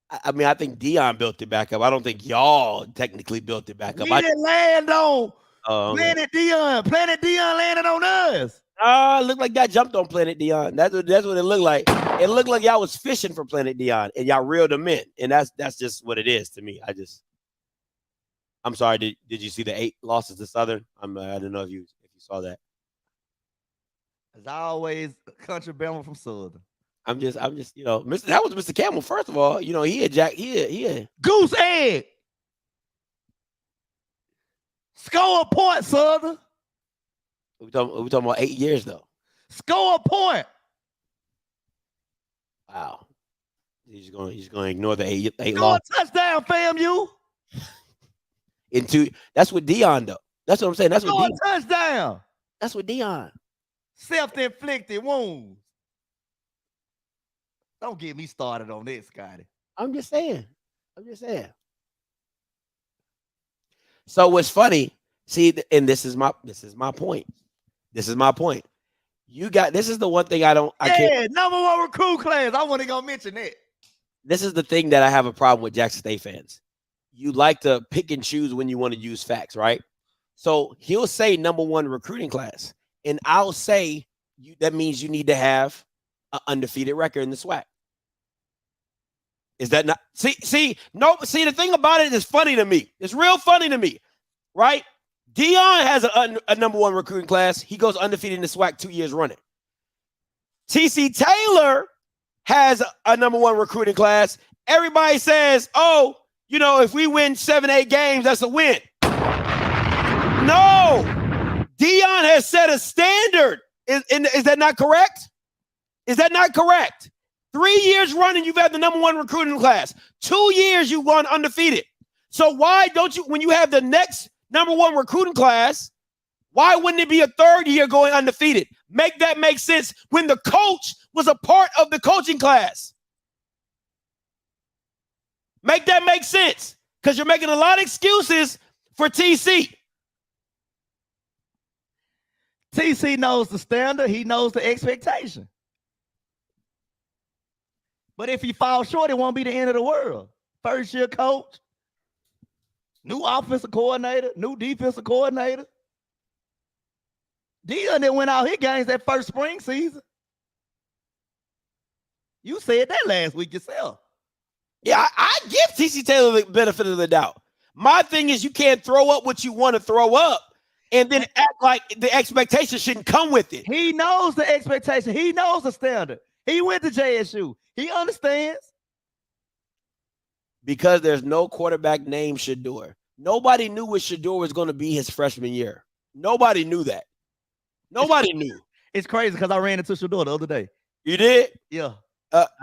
I think Dion built it back up. I don't think y'all technically built it back up. We didn't land on Planet Dion. Planet Dion landed on us. It looked like y'all jumped on Planet Dion. That's what it looked like. It looked like y'all was fishing for Planet Dion, and y'all reeled them in. And that's just what it is to me. I'm sorry. Did you see the 8 losses to Southern? I don't know if you saw that. As always, country Bama from Southern. I'm just, that was Mr. Campbell. First of all, he had goose egg. Score a point, Southern. We talking about 8 years though. Score a point. Wow. He's gonna ignore the 8 Score losses. a touchdown, FAMU. That's what Dion though. That's what I'm saying. That's Score what a touchdown. That's what Dion. Self-inflicted wounds. Don't get me started on this, Scotty. I'm just saying. So what's funny, see, and this is my point. This is my point. This is the one thing I can't. Number 1 recruit class. I want to go mention that. This is the thing that I have a problem with Jackson State fans. You like to pick and choose when you want to use facts, right? So he'll say number 1 recruiting class. And I'll say that means you need to have an undefeated record in the SWAC. Is that not? See, the thing about it is funny to me. It's real funny to me, right? Dion has a number 1 recruiting class. He goes undefeated in the SWAC 2 years running. TC Taylor has a number one recruiting class. Everybody says, oh, you know, if we win 7-8 games, that's a win. No. Deion has set a standard. Is that not correct? Is that not correct? 3 years running, you've had the number one recruiting class. 2 years, you've gone undefeated. So why don't you, when you have the next number one recruiting class, why wouldn't it be a third year going undefeated? Make that make sense when the coach was a part of the coaching class. Make that make sense, because you're making a lot of excuses for TC. TC knows the standard. He knows the expectation. But if he falls short, it won't be the end of the world. First year coach, new offensive coordinator, new defensive coordinator. Deion that went out his games that first spring season. You said that last week yourself. Yeah, I give TC Taylor the benefit of the doubt. My thing is you can't throw up what you want to throw up and then act like the expectation shouldn't come with it. He knows the expectation. He knows the standard. He went to JSU. He understands. Because there's no quarterback named Shedeur. Nobody knew what Shedeur was going to be his freshman year. Nobody knew that. Nobody knew. It's crazy because I ran into Shedeur the other day. You did? Yeah.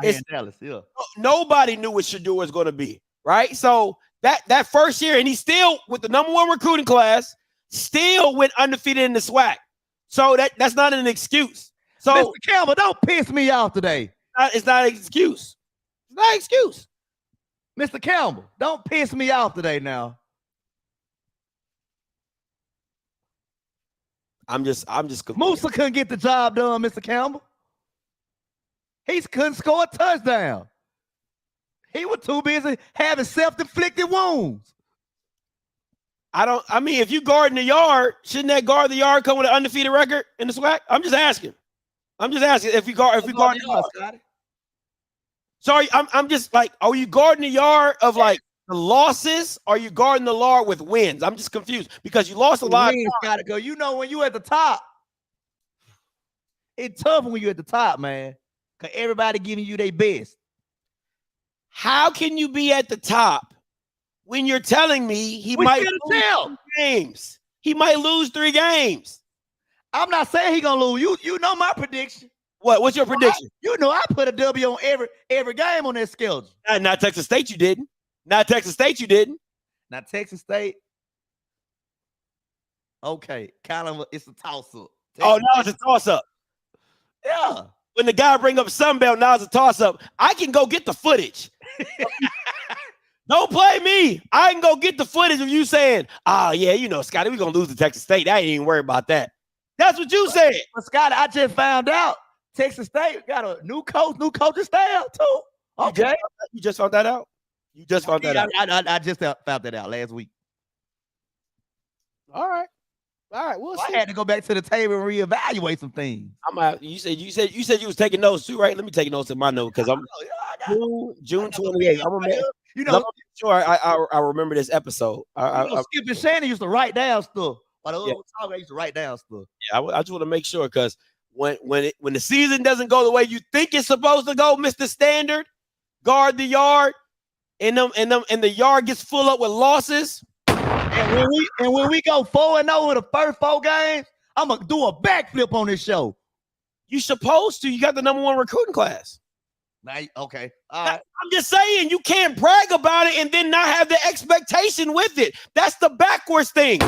It's in Dallas, yeah. Nobody knew what Shedeur was going to be, right? So that first year, and he still, with the number one recruiting class, still went undefeated in the SWAC. So that's not an excuse. So Mr. Campbell, don't piss me off today. It's not an excuse. It's not an excuse. Mr. Campbell, don't piss me off today now. I'm just confused. Musa couldn't get the job done, Mr. Campbell. He couldn't score a touchdown. He was too busy having self-inflicted wounds. I mean, if you guard in the yard, shouldn't that guard the yard come with an undefeated record in the SWAC? I'm just asking if you guard the yard. Scotty. Sorry, I'm just like, are you guarding the yard of like the losses? Or are you guarding the yard with wins? I'm just confused because you lost a lot. Gotta go. You know, when you at the top, it's tough when you at the top, man. Cause everybody giving you their best. How can you be at the top when you're telling me he might lose 3 games? He might lose 3 games. I'm not saying he gonna lose. You know my prediction. What's your prediction? You know I put a W on every game on that schedule. Not Texas State, you didn't. Not Texas State, you didn't. Not Texas State. Okay, kind of. It's a toss-up. Oh, now it's a toss-up. Yeah. When the guy bring up Sunbelt, now it's a toss-up. I can go get the footage. Don't play me. I can go get the footage of you saying, oh, yeah, you know, Scotty, we're going to lose to Texas State. I ain't even worried about that. That's what you said. But Scotty, I just found out Texas State got a new coaching staff too. Okay. You just found that out? You just found that out? I just found that out last week. All right. We'll see. I had to go back to the table and reevaluate some things. I'm out. You said you was taking notes too, right? Let me take notes in my note because I'm June 28th. I'm gonna sure I remember this episode. Skip and Shannon used to write down stuff. I used to write down stuff. Yeah, I just want to make sure because when the season doesn't go the way you think it's supposed to go, Mr. Standard, guard the yard, and the yard gets full up with losses. And when we go 4-0 in the first 4 games, I'm gonna do a backflip on this show. You supposed to. You got the number 1 recruiting class. Okay. All right. I'm just saying you can't brag about it and then not have the expectation with it. That's the backwards thing.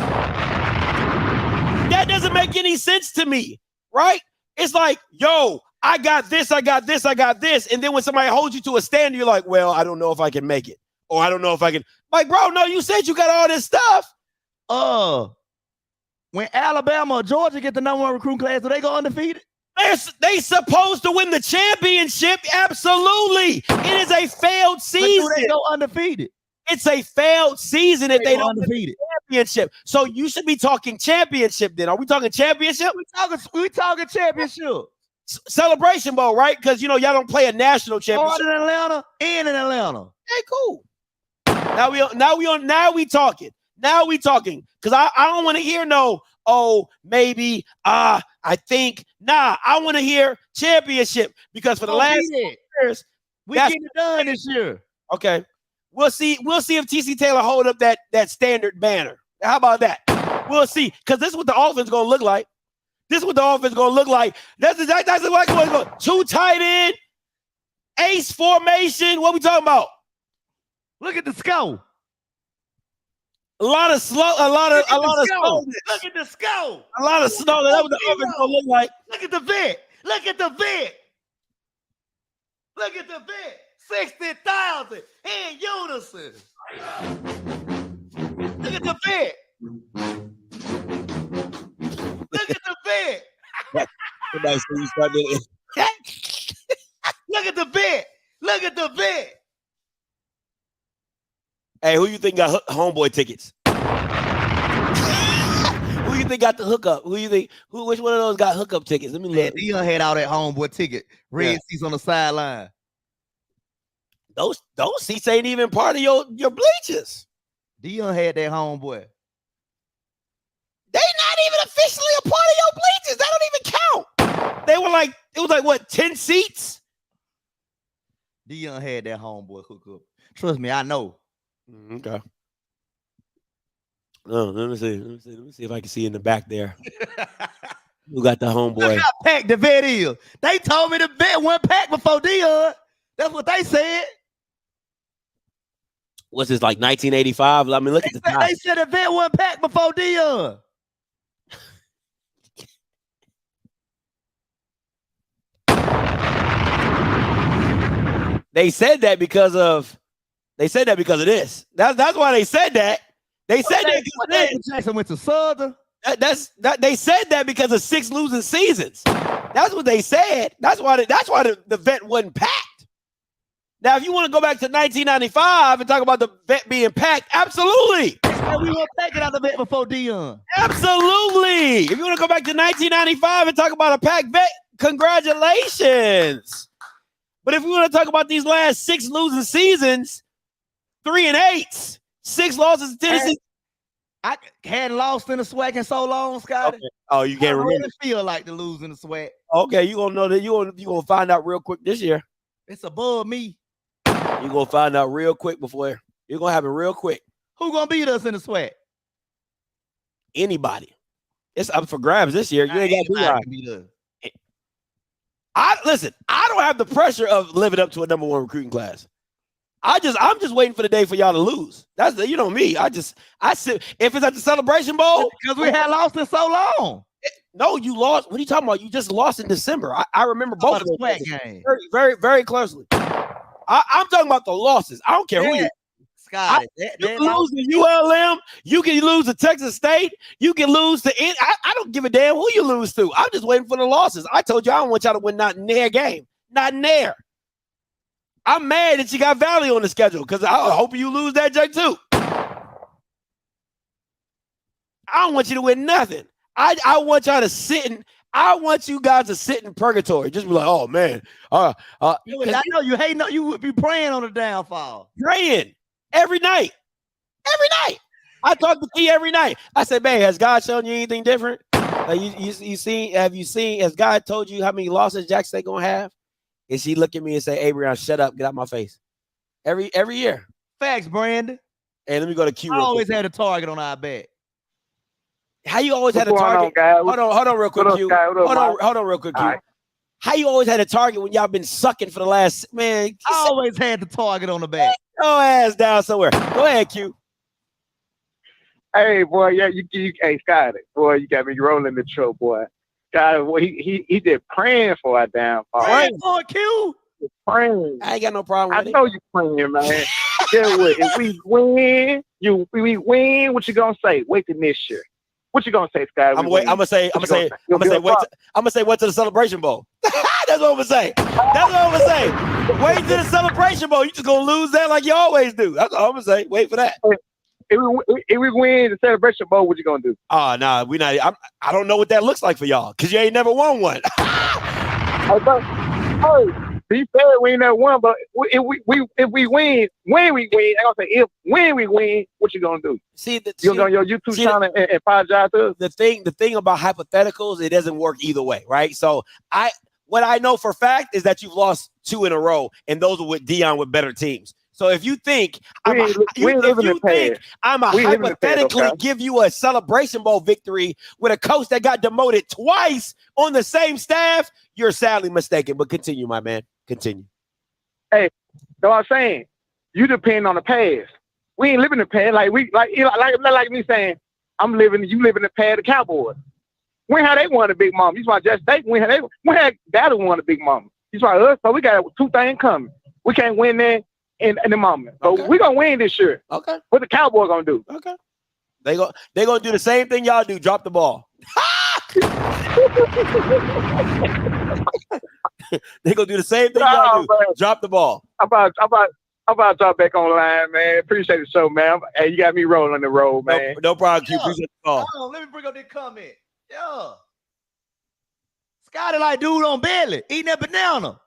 That doesn't make any sense to me, right? It's like, yo, I got this. And then when somebody holds you to a standard, you're like, well, I don't know if I can make it. Or I don't know if I can. Like, bro, no, you said you got all this stuff. When Alabama or Georgia get the number 1 recruiting class, do they go undefeated? They supposed to win the championship. Absolutely. It is a failed season. But do they go undefeated? It's a failed season if they don't undefeated. Win the championship. So you should be talking championship then. Are we talking championship? We talking championship. Celebration Bowl, right? Because, you know, y'all don't play a national championship. In Atlanta and in Atlanta. Hey, cool. Now we talking. Because I don't want to hear no, oh, maybe, I think. Nah, I want to hear championship because for the last years. We getting it done this year. Okay. We'll see if TC Taylor hold up that standard banner. How about that? We'll see. Because this is what the offense gonna look like. This is what the offense gonna look like. That's exactly what it's going to go. 2 tight end, ace formation. What we talking about? Look at the score. A lot of snow. Look at the score. A lot of snow. That's what the offense gonna look like. Look at the vet. Look at the vet. Look at the vet. 60,000 in unison. Look at the vet. Look at the vet. Look at the vet. Look at the vet. Hey, who you think got homeboy tickets? Who you think got the hookup? Which one of those got hookup tickets? Let me look. Dion had all that homeboy ticket. Red seats on the sideline. Those seats ain't even part of your bleachers. Dion had that homeboy. They not even officially a part of your bleachers. That don't even count. They were like, it was like what, 10 seats? Dion had that homeboy hookup. Trust me, I know. Okay. No, let me see if I can see in the back there. Who got the homeboy? Look how packed the vet is. They told me the vet went packed before Dion. That's what they said. What's this, like 1985? I mean, look at the top. They said the vet went packed before Dion. They said that because of this. That's why they said that. They said that because Jackson went to Southern. They said that because of 6 losing seasons. That's what they said. That's why the vet wasn't packed. Now, if you want to go back to 1995 and talk about the vet being packed, absolutely. We were packing out the vet before Dion. Absolutely. If you want to go back to 1995 and talk about a packed vet, congratulations. But if we want to talk about these last 6 losing seasons, 3 and 8, 6 losses in Tennessee. I hadn't lost in the SWAC in so long, Scotty. Okay. Oh, you can't remember. I really feel like to lose in the SWAC. Okay, you gonna know that you gonna find out real quick this year. It's above me. You gonna find out real quick before you're gonna happen real quick. Who gonna beat us in the SWAC? Anybody. It's up for grabs this year. You ain't gotta beat us. Listen, I don't have the pressure of living up to a number 1 recruiting class. I'm just waiting for the day for y'all to lose. That's you know me. I sit if it's at the Celebration Bowl because we had lost in so long. No, you lost. What are you talking about? You just lost in December. I remember both of those games very, very, very closely. I'm talking about the losses. I don't care who you. Scott, you can lose to ULM. You can lose to Texas State. You can lose to I don't give a damn who you lose to. I'm just waiting for the losses. I told you I don't want y'all to win not in their game. Not in there. I'm mad that you got Valley on the schedule because I hope you lose that junk too. I don't want you to win nothing. I want y'all to sit in. I want you guys to sit in purgatory. Just be like, oh man. I know you hate. You would be praying on the downfall. Praying every night. Every night. I talk to T every night. I said, man, has God shown you anything different? Like you seen? Have you seen? Has God told you how many losses Jackson State gonna have? And she look at me and say, Abraham, shut up, get out my face. Every year. Facts, Brandon. Hey, let me go to Q. I always had a target on our back. How you always had a target? Hold on real quick, Q. Hold on real quick, Q. Right. How you always had a target when y'all been sucking for the last, man? I always had the target on the back. Go ass down somewhere. Go ahead, Q. Hey, boy, yeah, hey, Scotty, boy, you got me rolling the truck, boy. God, boy, he did praying for our downfall. Praying for Q. Praying. I ain't got no problem with it. I know you praying, man. Get what? If we win, what you gonna say? Wait till next year. What you gonna say, Scott? I'm gonna say, wait to the Celebration Bowl. That's what I'm gonna say. Wait to the Celebration Bowl. You just gonna lose that like you always do. That's all I'm gonna say. Wait for that. If we win the Celebration Bowl, what you gonna do? Oh, no, we not. I don't know what that looks like for y'all because you ain't never won one. He said we ain't never won, but if we win, when we win, I gonna say when we win, what you gonna do? See, you on your YouTube channel and apologize to us? The thing about hypotheticals, it doesn't work either way, right? So what I know for a fact is that you've lost 2 in a row, and those were with Dion with better teams. So if you think I'm hypothetically give you a Celebration Bowl victory with a coach that got demoted twice on the same staff, you're sadly mistaken. But continue, my man. Continue. Hey, so I'm saying you depend on the past. We ain't living the past like me saying you live in the past of the Cowboys. When had they won a big mama? That's why just when had Dallas won a big mama? That's why us. So we got 2 things coming. We can't win there in the moment. But we're gonna win this year. Okay. What the Cowboys gonna do? Okay. They're gonna do the same thing y'all do, drop the ball. They're gonna do the same thing y'all do. Man. Drop the ball. I'm about to drop back on the line, man. Appreciate the show, man. Hey, you got me rolling the road, man. No problem, Q. Appreciate the call. Hold on, let me bring up this comment. Yeah. Scotty like dude on belly, eating that banana.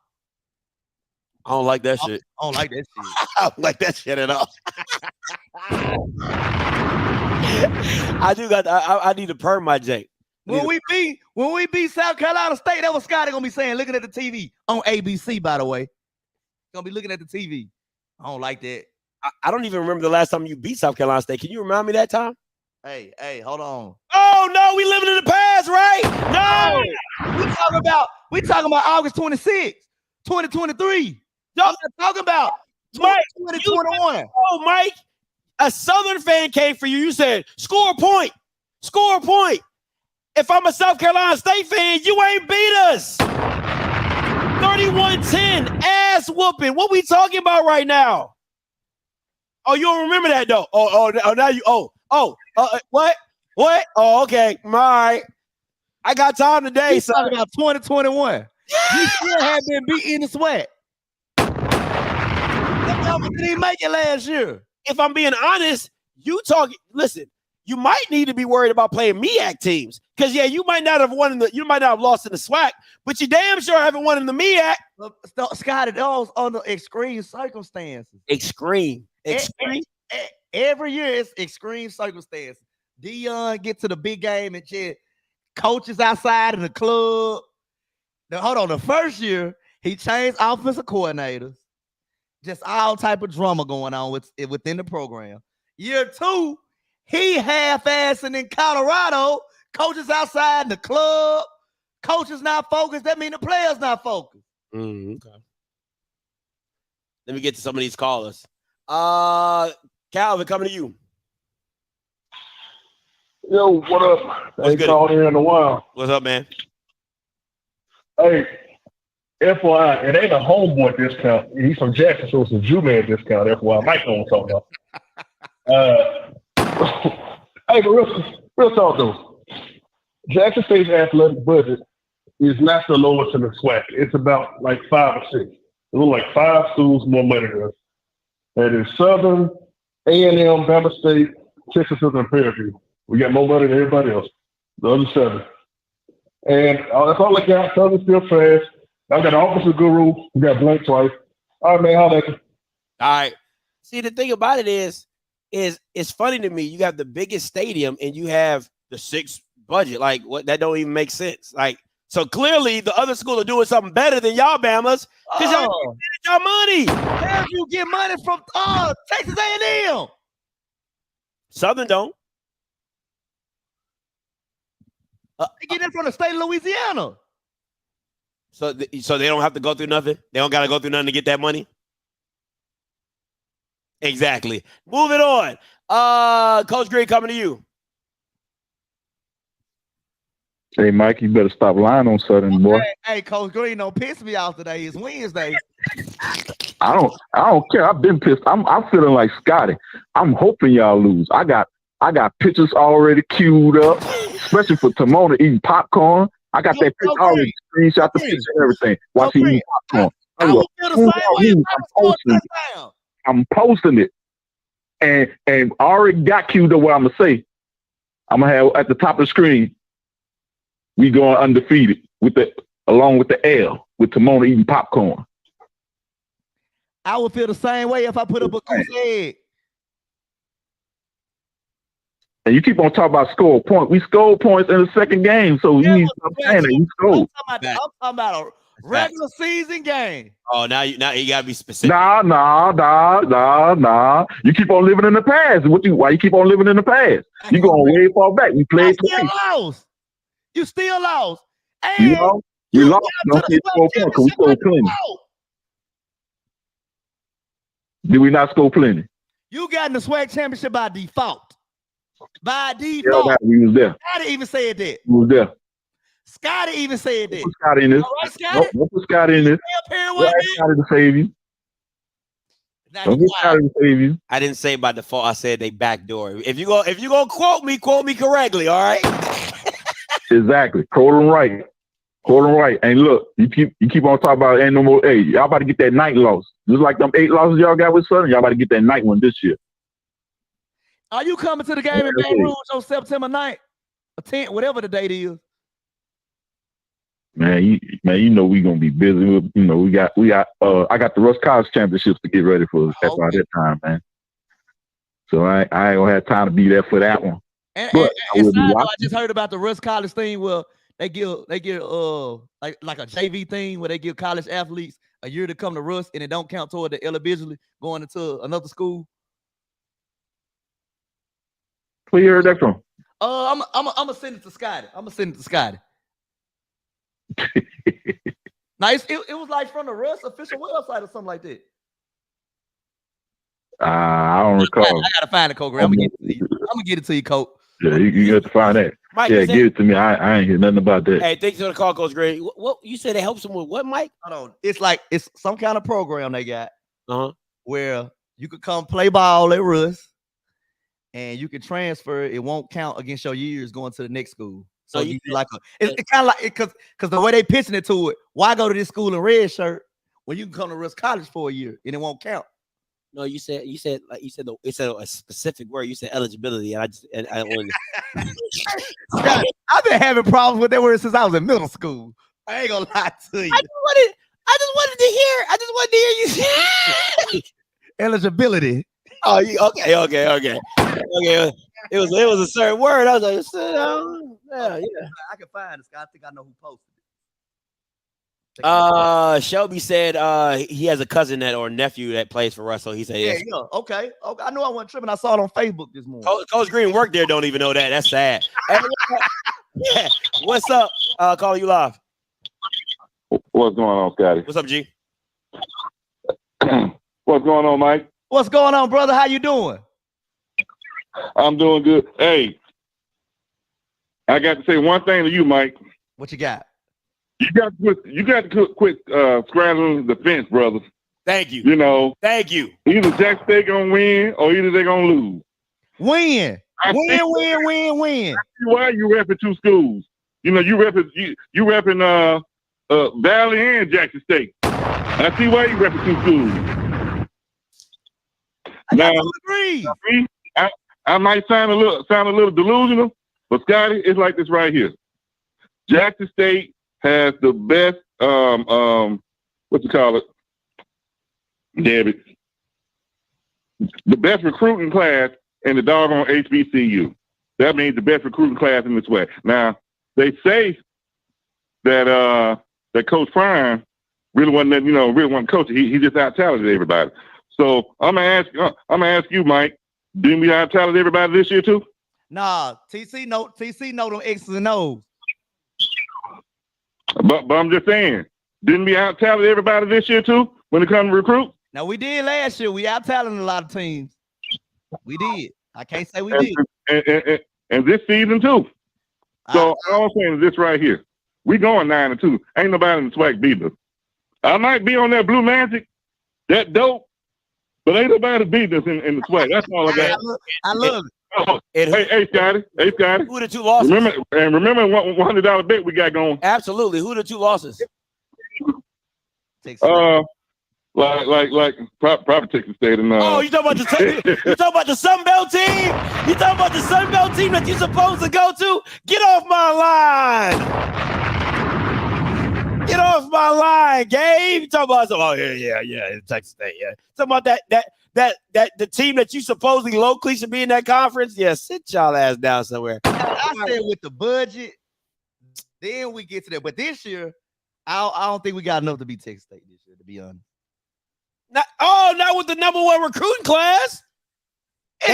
I don't like that shit. I don't like that shit. I don't like that shit at all. I need to perm my Jake. When we beat South Carolina State, that was Scotty gonna be saying, looking at the TV on ABC, by the way. Gonna be looking at the TV. I don't like that. I don't even remember the last time you beat South Carolina State. Can you remind me that time? Hey, hold on. Oh no, we living in the past, right? No, we talking about August 26th, 2023. Y'all not talking about Mike 2021. Oh, Mike, a Southern fan came for you. You said, score a point. Score a point. If I'm a South Carolina State fan, you ain't beat us. 31-10, ass whooping. What we talking about right now? Oh, you don't remember that though. Now you. What? Oh, okay. All right. I got time today. He's talking about 2021. You still have been beating the sweat. Didn't even make it last year. If I'm being honest, listen, you might need to be worried about playing MEAC teams. Because you might not have lost in the SWAC, but you damn sure haven't won in the MEAC. Scotty, those on the extreme circumstances. Extreme. Every year it's extreme circumstances. Dion get to the big game and just coaches outside in the club. Now, hold on. The first year, he changed offensive coordinators. Just all type of drama going on within the program. Year 2, he half-assing in Colorado. Coaches outside in the club. Coaches not focused. That means the players not focused. Okay. Let me get to some of these callers. Calvin, coming to you. Yo, what up? What's good? Called here in a while. What's up, man? Hey, FYI, it ain't a homeboy discount. He's from Jackson, so it's a Jew man discount. FYI, Mike knows what I'm talking about. Hey, but real talk though. Jackson State's athletic budget is not the lowest in the SWAC. It's about like 5 or 6. It looks like 5 schools more money than us. That is Southern, A&M, Bama State, Texas Southern, Fairview. We got more money than everybody else. The other 7. And that's all I got. Southern's still fast. I got an offensive guru. We got Blank twice. All right, man. How that? All right. See, the thing about it is it's funny to me. You have the biggest stadium and you have the 6th budget. Like, what? That don't even make sense. Like, so clearly the other schools are doing something better than y'all Bamas because y'all get y'all money. Where do you get money from? Texas A&M. Southern don't. They get it from the state of Louisiana. So they don't have to go through nothing? They don't got to go through nothing to get that money? Exactly. Moving on. Coach Green, coming to you. Hey, Mike, you better stop lying on Southern, boy. Hey, Coach Green, don't piss me off today. It's Wednesday. I don't care. I've been pissed. I'm feeling like Scotty. I'm hoping y'all lose. I got pictures already queued up, especially for Timona eating popcorn. I got that picture already, screenshot the picture and everything. Watch him eating popcorn. I would feel the same way. I'm posting it. And I already got queued up what I'm going to say. I'm going to have at the top of the screen, we going undefeated along with the L, with Timona eating popcorn. I would feel the same way if I put up a goose egg. And you keep on talking about score point. We scored points in the second game, so you need to stop saying that. You scored. I'm talking about Regular season game. Oh, now you gotta be specific. Nah. You keep on living in the past. Why you keep on living in the past? You going way far back. We played twice. You still lost. And You know, we lost. Don't see score points because we scored plenty. Did we not score plenty? You got in the swag championship by default. By Yeah, default. we was there. Scotty even said that. We was there. Scotty even said that. Put Scotty in this. All right, Scotty. Don't put Scotty in this. Don't ask Scotty to save you. Don't get Scotty to save you. I didn't say by default. I said they backdoor. If you gonna quote me correctly. All right. Exactly. Quote them right. And look, you keep on talking about ain't no more. Hey, y'all about to get that night loss. Just like them 8 losses y'all got with Southern, y'all about to get that night one this year. Are you coming to the game in Baton Rouge on September 9th? Or 10th, whatever the date is? Man, you know we gonna be busy with, we got I got the Russ College Championships to get ready for by that time, man. So I ain't gonna have time to be there for that one. And I just heard about the Russ College thing where they give like a JV thing where they give college athletes a year to come to Russ and it don't count toward the eligibility going into another school. Where you heard that from? I'm gonna send it to Scotty. Nice. It was like from the Russ official website or something like that. I don't recall. I gotta find it, Coke. I'm gonna get it to you, Coke. Yeah, you got to find that. Mike, yeah, give it to me. I ain't hear nothing about that. Hey, thanks for the call, Coach Gray. What you said it helps them with what, Mike? Hold on. It's some kind of program they got where you could come play ball at Russ and you can transfer. It won't count against your years going to the next school. So you like it's kind of like because the way they pitching it to it. Why go to this school in red shirt when you can come to Russ College for a year and it won't count? No, you said a specific word. You said eligibility, and I wanted. I've been having problems with that word since I was in middle school. I ain't gonna lie to you. I just wanted to hear you. Eligibility. Oh, okay. It was a certain word. I was like, yeah. I can find this guy. I think I know who posted it. Shelby said he has a cousin or nephew that plays for Russ, so he said yeah. Okay. I knew I wasn't tripping. I saw it on Facebook this morning. Coach Green worked there. Don't even know that. That's sad. Yeah. What's up? Calling you live. What's going on, Scotty? What's up, G? What's going on, Mike? What's going on, brother? How you doing? I'm doing good. Hey, I got to say one thing to you, Mike. What you got? You got to quit scrambling the fence, brother. Thank you. Thank you. Either Jack State gonna win or either they gonna lose. Win. I see why you repping 2 schools. You repping Valley and Jackson State. I see why you repping 2 schools. Now, I might sound a little delusional, but Scotty, it's like this right here. Jackson State has the best the best recruiting class in the doggone HBCU. That means the best recruiting class in this way. Now, they say that Coach Prime really wasn't coaching. He just out-talented everybody. So I'm gonna ask you, Mike, didn't we out-talented everybody this year too? Nah, TC know them X's and O's. But I'm just saying, didn't we out-talent everybody this year too when it comes to recruit? Now we did last year. We out-talented a lot of teams. We did. I can't say we did. And this season too. So all I'm saying is this right here. We going 9-2. Ain't nobody in the SWAC beating us. I might be on that Blue Magic, that dope, but ain't nobody beating us in the SWAC. That's all I got. I love it. Hey, Scotty. Who are the 2 losses? Remember $100 bet we got going. Absolutely. Who are the 2 losses? Like probably Texas State and Oh, you talking about the Sun Belt team? You talking about the Sun Belt team that you supposed to go to? Get off my line. Get off my line, Gabe. You talking about Texas State, yeah. Talking about that the team that you supposedly locally should be in that conference? Yeah, sit y'all ass down somewhere. I said with the budget, then we get to that. But this year, I don't think we got enough to beat Texas State this year, to be honest. Not with the number one recruiting class. They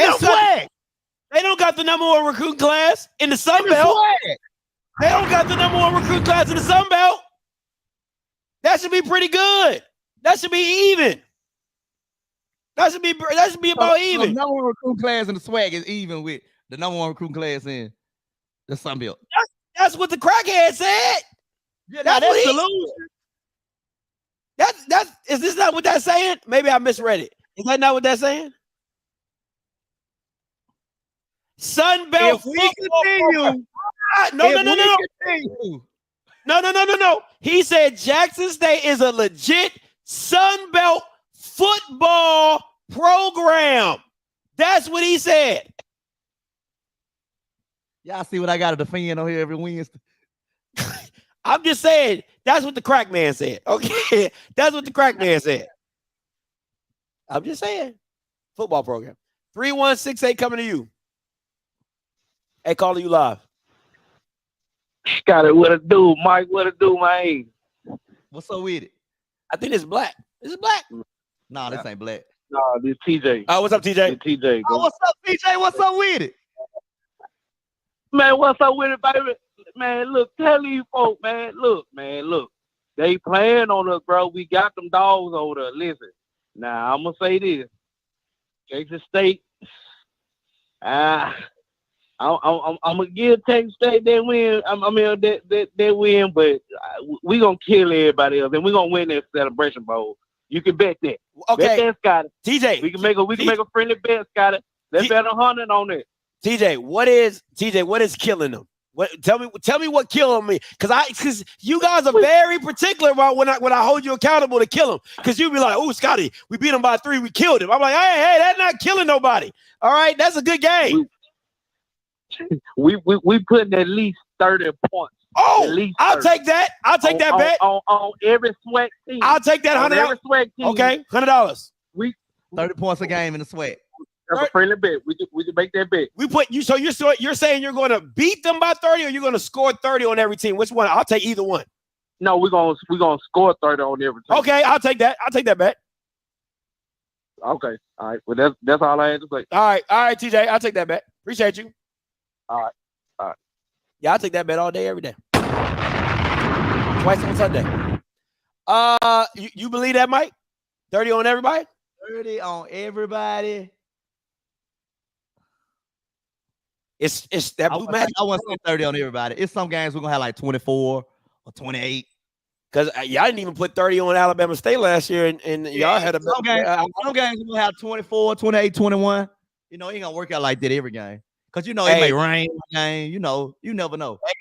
don't got the number one recruiting class in the Sun Belt. They don't got the number one recruiting class in the Sun Belt. That should be pretty good. That should be even. That should be about even. The number one recruiting class in the swag is even with the number one recruiting class in the Sun Belt. That's what the crackhead said. Yeah, that's that's delusion. Is this not what that's saying? Maybe I misread it. Is that not what that's saying? Sun Belt. If we continue, No. He said Jackson State is a legit Sun Belt football program. That's what he said. Y'all see what I got to defend on here every Wednesday. I'm just saying, that's what the crack man said. Okay. That's what the crack man said. I'm just saying. Football program. 3168 coming to you. Hey, caller, you live. Got it. What it do, Mike? What it do, man? What's up with it? I think it's black. Is it black? No, this ain't black. No, this TJ. Oh, what's up, TJ? This TJ. Oh, what's up, PJ? What's up with it? Man, what's up with it, baby? Man, look, tell these folks, man. Look. They playing on us, bro. We got them dogs over there. Listen, now I'm gonna say this: Texas State. I'm gonna give Texas State that win. That win, but we gonna kill everybody else, and we gonna win that Celebration Bowl. You can bet that. Okay, bet that, Scotty. TJ, we can make a friendly bet, Scotty. Let's bet 100 on it. TJ, what is killing them? What tell me what killing me? Because you guys are very particular about when I hold you accountable to kill them. Because you be like, oh, Scotty, we beat him by 3, we killed him. I'm like, hey, that's not killing nobody. All right, that's a good game. We putting at least 30 points. Oh, I'll take that. I'll take that bet on every sweat team. I'll take that $100. Every sweat team. Okay, $100. 30 points a game in the sweat. That's a friendly bet. We can make that bet. We put you. So you're saying you're going to beat them by 30, or you're going to score 30 on every team? Which one? I'll take either one. No, we're gonna score 30 on every team. Okay, I'll take that. I'll take that bet. Okay, all right. Well, that's all I had to say. All right, TJ. I'll take that bet. Appreciate you. All right. Yeah, I'll take that bet all day, every day. Twice on Sunday. You believe that, Mike? 30 on everybody? 30 on everybody. It's that blue magic. I want to say 30 on everybody. It's some games we're gonna have like 24 or 28. Because y'all didn't even put 30 on Alabama State last year, and y'all had some games we're gonna have 24, 28, 21. You know, it ain't gonna work out like that every game. Because it may rain game. You never know. Hey,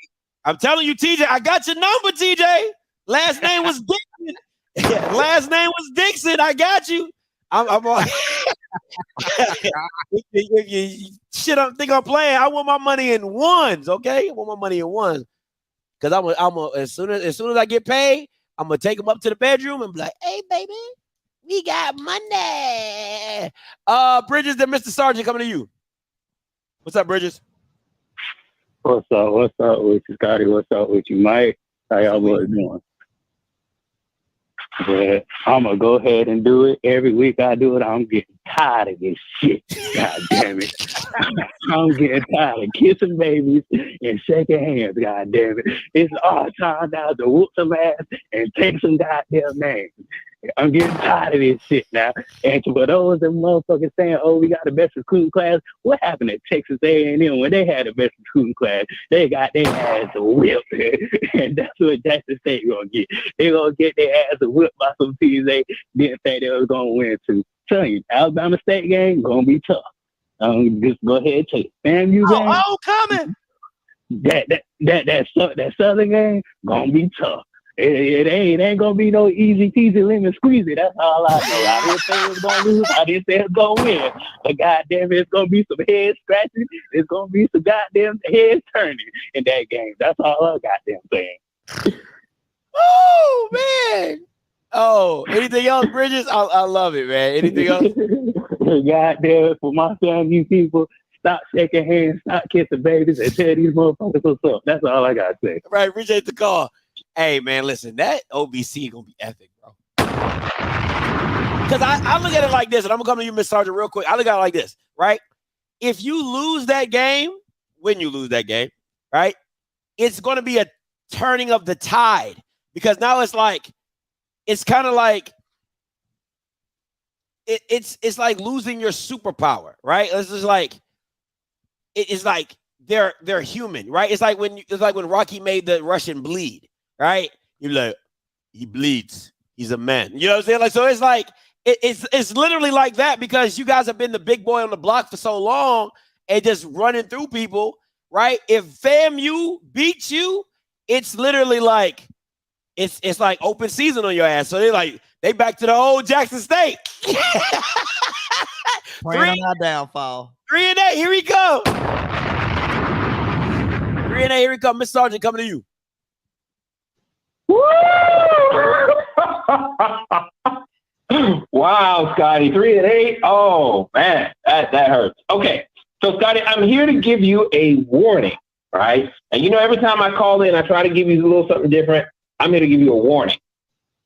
I'm telling you, TJ, I got your number, TJ. Last name was Dixon. Last name was Dixon. I got you. I'm shit. I think I'm playing. I want my money in ones. Okay, I want my money in ones. Cause as soon as I get paid, I'm gonna take them up to the bedroom and be like, "Hey, baby, we got money." Bridges and Mr. Sergeant coming to you. What's up, Bridges? What's up? What's up with you, Scotty? What's up with you, Mike? How y'all boys doing? But I'm gonna go ahead and do it. Every week I do it. I'm getting tired of this shit. God damn it. I'm getting tired of kissing babies and shaking hands. God damn it. It's all time now to whoop some ass and take some goddamn names. I'm getting tired of this shit now. And for those that motherfuckers saying, oh, we got the best recruiting class, what happened at Texas A&M when they had the best recruiting class? They got their ass whipped. And that's what Jackson State gonna get. They gonna get their ass whipped by some teams they didn't think they was gonna win to. Tell you, Alabama State game gonna be tough. Just go ahead and take FAMU game. Oh, coming. That Southern game gonna be tough. It ain't gonna be no easy peasy lemon squeezy. That's all I know. I didn't say it was gonna lose. I didn't say it's gonna win. But goddamn, it's gonna be some head scratching. It's gonna be some goddamn head turning in that game. That's all I goddamn saying. Oh man. Oh, anything else, Bridges? I love it, man. Anything else? Goddamn, for my family people, stop shaking hands, stop kissing babies, and tell these motherfuckers what's up. That's all I gotta say. Right, appreciate the call. Hey, man, listen, that OBC gonna be epic, bro. Because I look at it like this, and I'm gonna come to you, Miss Sergeant, real quick. I look at it like this, right? If you lose that game, when you lose that game, right, it's gonna be a turning of the tide, because now it's kind of like it's like losing your superpower, right? It's just like it's like they're human, right? It's like when Rocky made the Russian bleed, right? You're like, he bleeds, he's a man. You know what I'm saying? Like, so it's like it's literally like that, because you guys have been the big boy on the block for so long and just running through people, right? If FAMU beats you, it's literally like it's like open season on your ass. So they back to the old Jackson State. Praying on our downfall. 3-8, here we go. 3-8, here we come. Miss Sergeant, coming to you. Wow, Scotty, 3-8. Oh man, that hurts. Okay, so Scotty, I'm here to give you a warning, right? And you know, every time I call in, I try to give you a little something different. I'm here to give you a warning.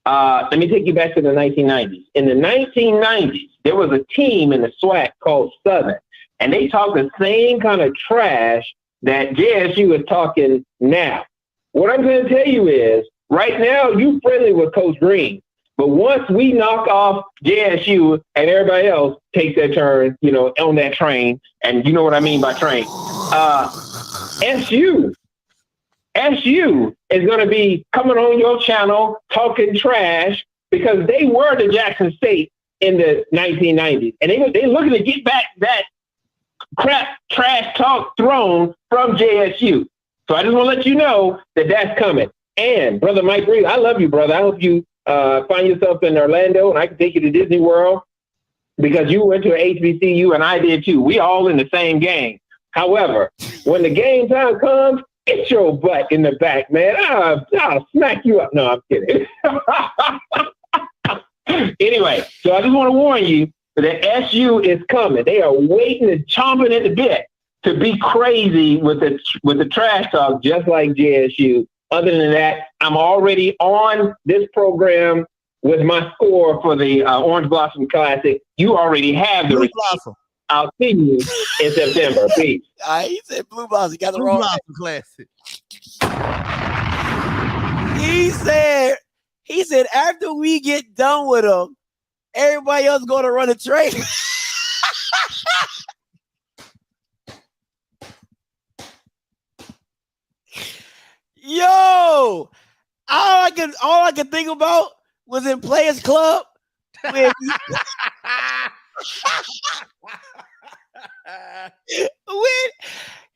Let me take you back to the 1990s. In the 1990s, there was a team in the SWAC called Southern, and they talked the same kind of trash that JSU is talking now. What I'm going to tell you is, right now, you friendly with Coach Green. But once we knock off JSU and everybody else takes their turn, you know, on that train, and you know what I mean by train, SU is going to be coming on your channel talking trash, because they were the Jackson State in the 1990s. And they're looking to get back that crap trash talk throne from JSU. So I just want to let you know that that's coming. And Brother Mike Reed, I love you, brother. I hope you find yourself in Orlando and I can take you to Disney World, because you went to an HBCU and I did too. We all in the same gang. However, when the game time comes, get your butt in the back, man. I'll smack you up. No, I'm kidding. Anyway, so I just want to warn you that SU is coming. They are waiting and chomping at the bit to be crazy with the trash talk, just like JSU. Other than that, I'm already on this program with my score for the Orange Blossom Classic. You already have the Blue receipt. Blossom. I'll see you in September. Peace. He said Blue Blossom. He got the Blue wrong. Blossom Classic. He said after we get done with them, everybody else going to run a train. Yo, all I could think about was in Players Club. When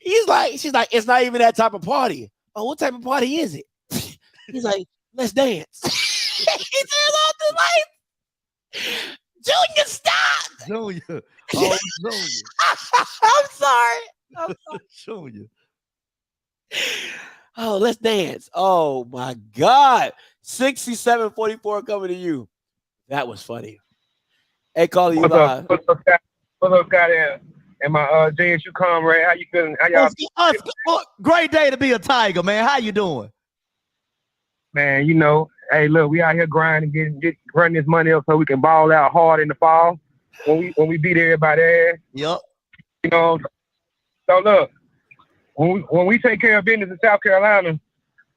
she's like, it's not even that type of party. Oh, what type of party is it? He's like, let's dance. He turns off the lights. Junior, stop. Junior. Oh, Junior. I'm sorry. Junior. Oh, let's dance. Oh my God. 67-44 coming to you. That was funny. Hey, Carly, you live. What's up, Scotty? And my JSU comrade, how you feeling? How y'all? Great day to be a Tiger, man. How you doing? Man, you know, hey, look, we out here grinding, running this money up so we can ball out hard in the fall when we beat everybody ass. Yep. You know, so look, when we take care of business in South Carolina,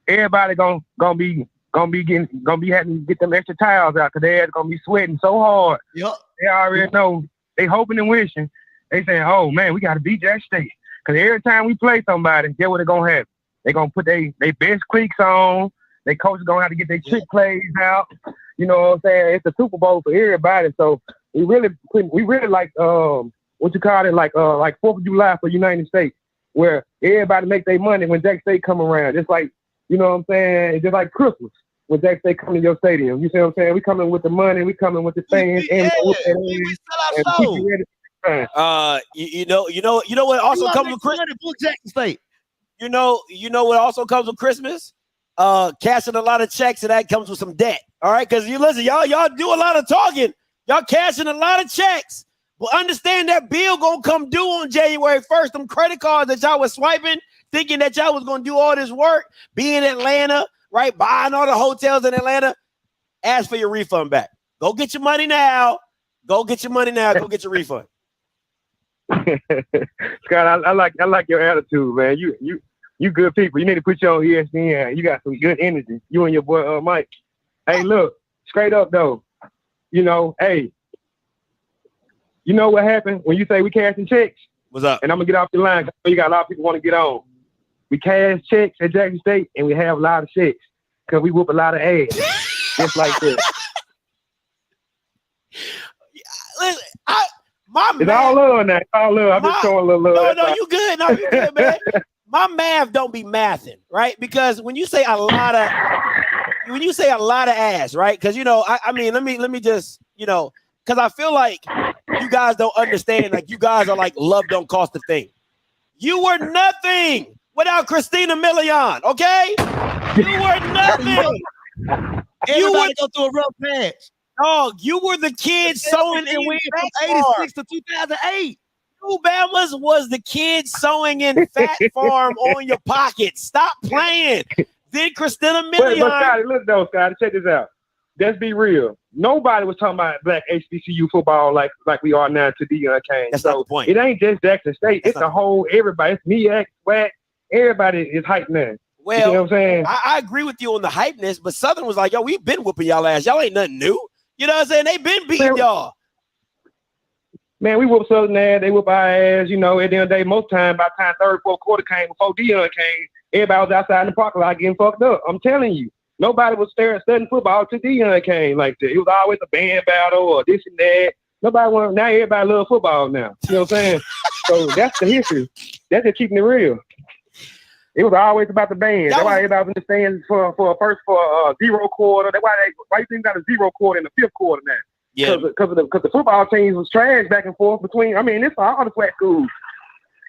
everybody gonna be having to get them extra towels out, because they're gonna be sweating so hard. Yep. They already know. They hoping and wishing. They saying, "Oh man, we gotta beat Jack State." Because every time we play somebody, get what they're gonna have. They gonna put their best cliques on. They coach is gonna have to get their trick plays out. You know what I'm saying? It's a Super Bowl for everybody. So we really like what you call it, like 4th of July for United States, where everybody make their money when Jack State come around. Just like, you know what I'm saying? It's just like Christmas when Jack State come to your stadium. You see what I'm saying? We coming with the money, we coming with the fans, and we sell our show. You know what also comes with Christmas? Jackson State. You know what also comes with Christmas? Cashing a lot of checks, and that comes with some debt. All right, because you listen, y'all do a lot of talking. Y'all cashing a lot of checks. But understand that bill gonna come due on January 1st. Them credit cards that y'all was swiping, thinking that y'all was gonna do all this work, be in Atlanta, right? Buying all the hotels in Atlanta. Ask for your refund back. Go get your money now. Go get your money now. Go get your refund. Scott, I like your attitude, man. You good people. You need to put you on ESPN. You got some good energy. You and your boy Mike. Hey, look, straight up though. You know, hey, you know what happened when you say we cashing checks? What's up? And I'm gonna get off the line. You got a lot of people want to get on. We cash checks at Jackson State, and we have a lot of checks because we whoop a lot of ass, just like this. Listen, It's all love now. It's all love. I'm just showing a little love. No, you good. No, you good, man. My math don't be mathing, right? Because when you say a lot of ass, right? Because I mean, let me just, because I feel like you guys don't understand. Like you guys are like love don't cost a thing. You were nothing without Christina Milian, okay? You were nothing. Everybody go through a rough patch. Dog, you were the kid sewing in win from Fat 86 to 2008. You Bamas was the kid sewing in Fat Farm on your pocket. Stop playing. Then Christina Milian. But Scotty, look though, Scotty, check this out. Let's be real. Nobody was talking about black HBCU football like we are now to Deion Kane. That's not the point. It ain't just Jackson State. It's a whole everybody. It's MEAC, SWAC. Everybody is hyped now. Well, you know what I'm saying? I agree with you on the hypeness, but Southern was like, yo, we've been whooping y'all ass. Y'all ain't nothing new. You know what I'm saying? They been beating y'all. Man, we whoop Southern ass. They whoop our ass. You know, at the end of the day, most time, by the time third, fourth quarter came, before Deion came, everybody was outside in the parking lot getting fucked up. I'm telling you. Nobody was studying football till Deion came like that. It was always a band battle or this and that. Now everybody love football now. You know what I'm saying? So that's the history. That's just keeping it real. It was always about the band. That's why everybody was in the stands for a zero quarter. That's why you think got a zero quarter in the fifth quarter now. Yeah. Because the football teams was trash back and forth between. I mean, it's all the SWAC schools.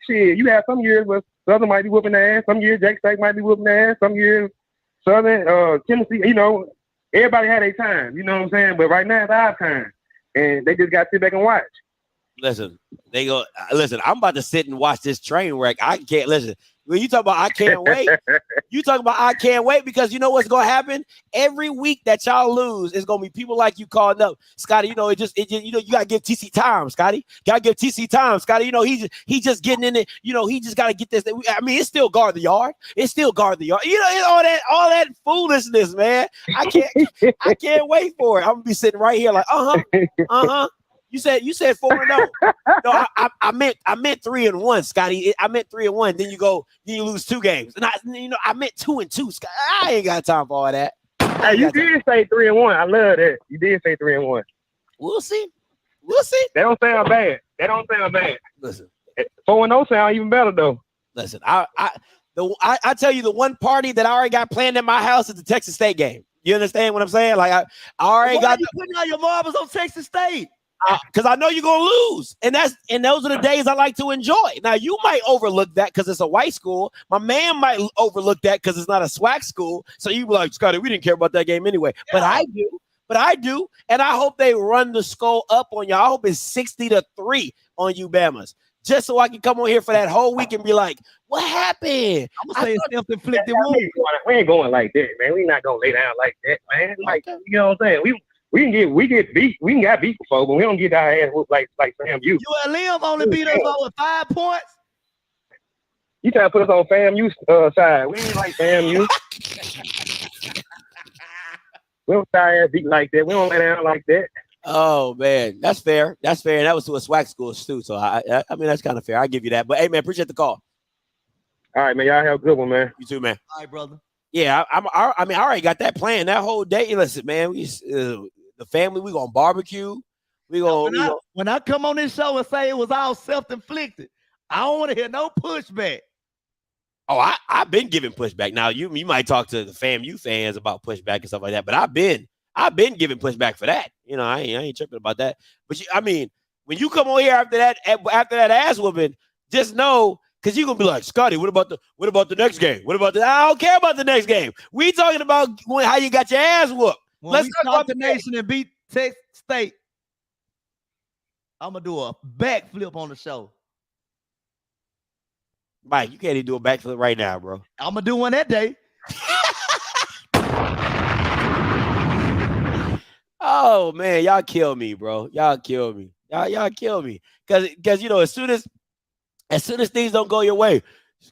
Shit, you have some years where Southern might be whooping their ass. Some years Jackson State might be whooping their ass. Some years Southern, Tennessee. You know, everybody had their time. You know what I'm saying? But right now it's our time, and they just got to sit back and watch. Listen, I'm about to sit and watch this train wreck. I can't listen. When you talk about I can't wait, you talk about I can't wait because you know what's gonna happen? Every week that y'all lose, it's gonna be people like you calling up, Scotty. You know, it just you gotta give TC time, Scotty. Gotta give TC time, Scotty. You know, he just getting in it. You know, he just gotta get this. I mean, it's still guard the yard. It's still guard the yard. You know, it's all that foolishness, man. I can't wait for it. I'm gonna be sitting right here like, You said 4-0. No, I meant 3-1, Scotty. I meant 3-1. Then you lose 2 games. And I meant 2-2, Scotty. I ain't got time for all that. Hey, you did say 3-1. I love that. You did say 3-1. We'll see. That don't sound bad. Listen, 4-0 sound even better though. Listen, I tell you the one party that I already got planned in my house is the Texas State game. You understand what I'm saying? Like I already got. You putting all your marbles on Texas State? Because I know you're gonna lose, and those are the days I like to enjoy. Now you might overlook that because it's a white school. My man might overlook that because it's not a SWAC school. So you be like, Scotty, we didn't care about that game anyway. Yeah. But I do, and I hope they run the skull up on y'all. I hope it's 60-3 on you Bamas, just so I can come on here for that whole week and be like, what happened? I'm gonna say it's self-inflicted. We ain't going like that, man. We not gonna lay down like that, man. Like you know what I'm saying? We get beat. We can got beat before, but we don't get our ass whooped like FAMU. You and Liam only beat us over 5 points. You trying to put us on FAMU side? We ain't like FAMU. We don't try to beat like that. We don't lay down like that. Oh man, that's fair. And that was to a SWAC school too. So I mean that's kind of fair. I give you that. But hey man, appreciate the call. All right, man. Y'all have a good one, man. You too, man. All right, brother. Yeah, I already got that plan that whole day. Listen, man, the family, we gonna barbecue. When I come on this show and say it was all self-inflicted, I don't want to hear no pushback. Oh, I've been giving pushback. Now you might talk to the FAMU fans about pushback and stuff like that, but I've been giving pushback for that. You know, I ain't tripping about that. But I mean, when you come on here after that ass whooping, just know. Because you're going to be like, Scotty, what about the next game? I don't care about the next game. We talking about how you got your ass whooped. Let's talk about the nation and beat Texas State. I'm going to do a backflip on the show. Mike, you can't even do a backflip right now, bro. I'm going to do one that day. Oh man, y'all kill me, bro. Y'all kill me. Y'all kill me. Cause you know, as soon as things don't go your way,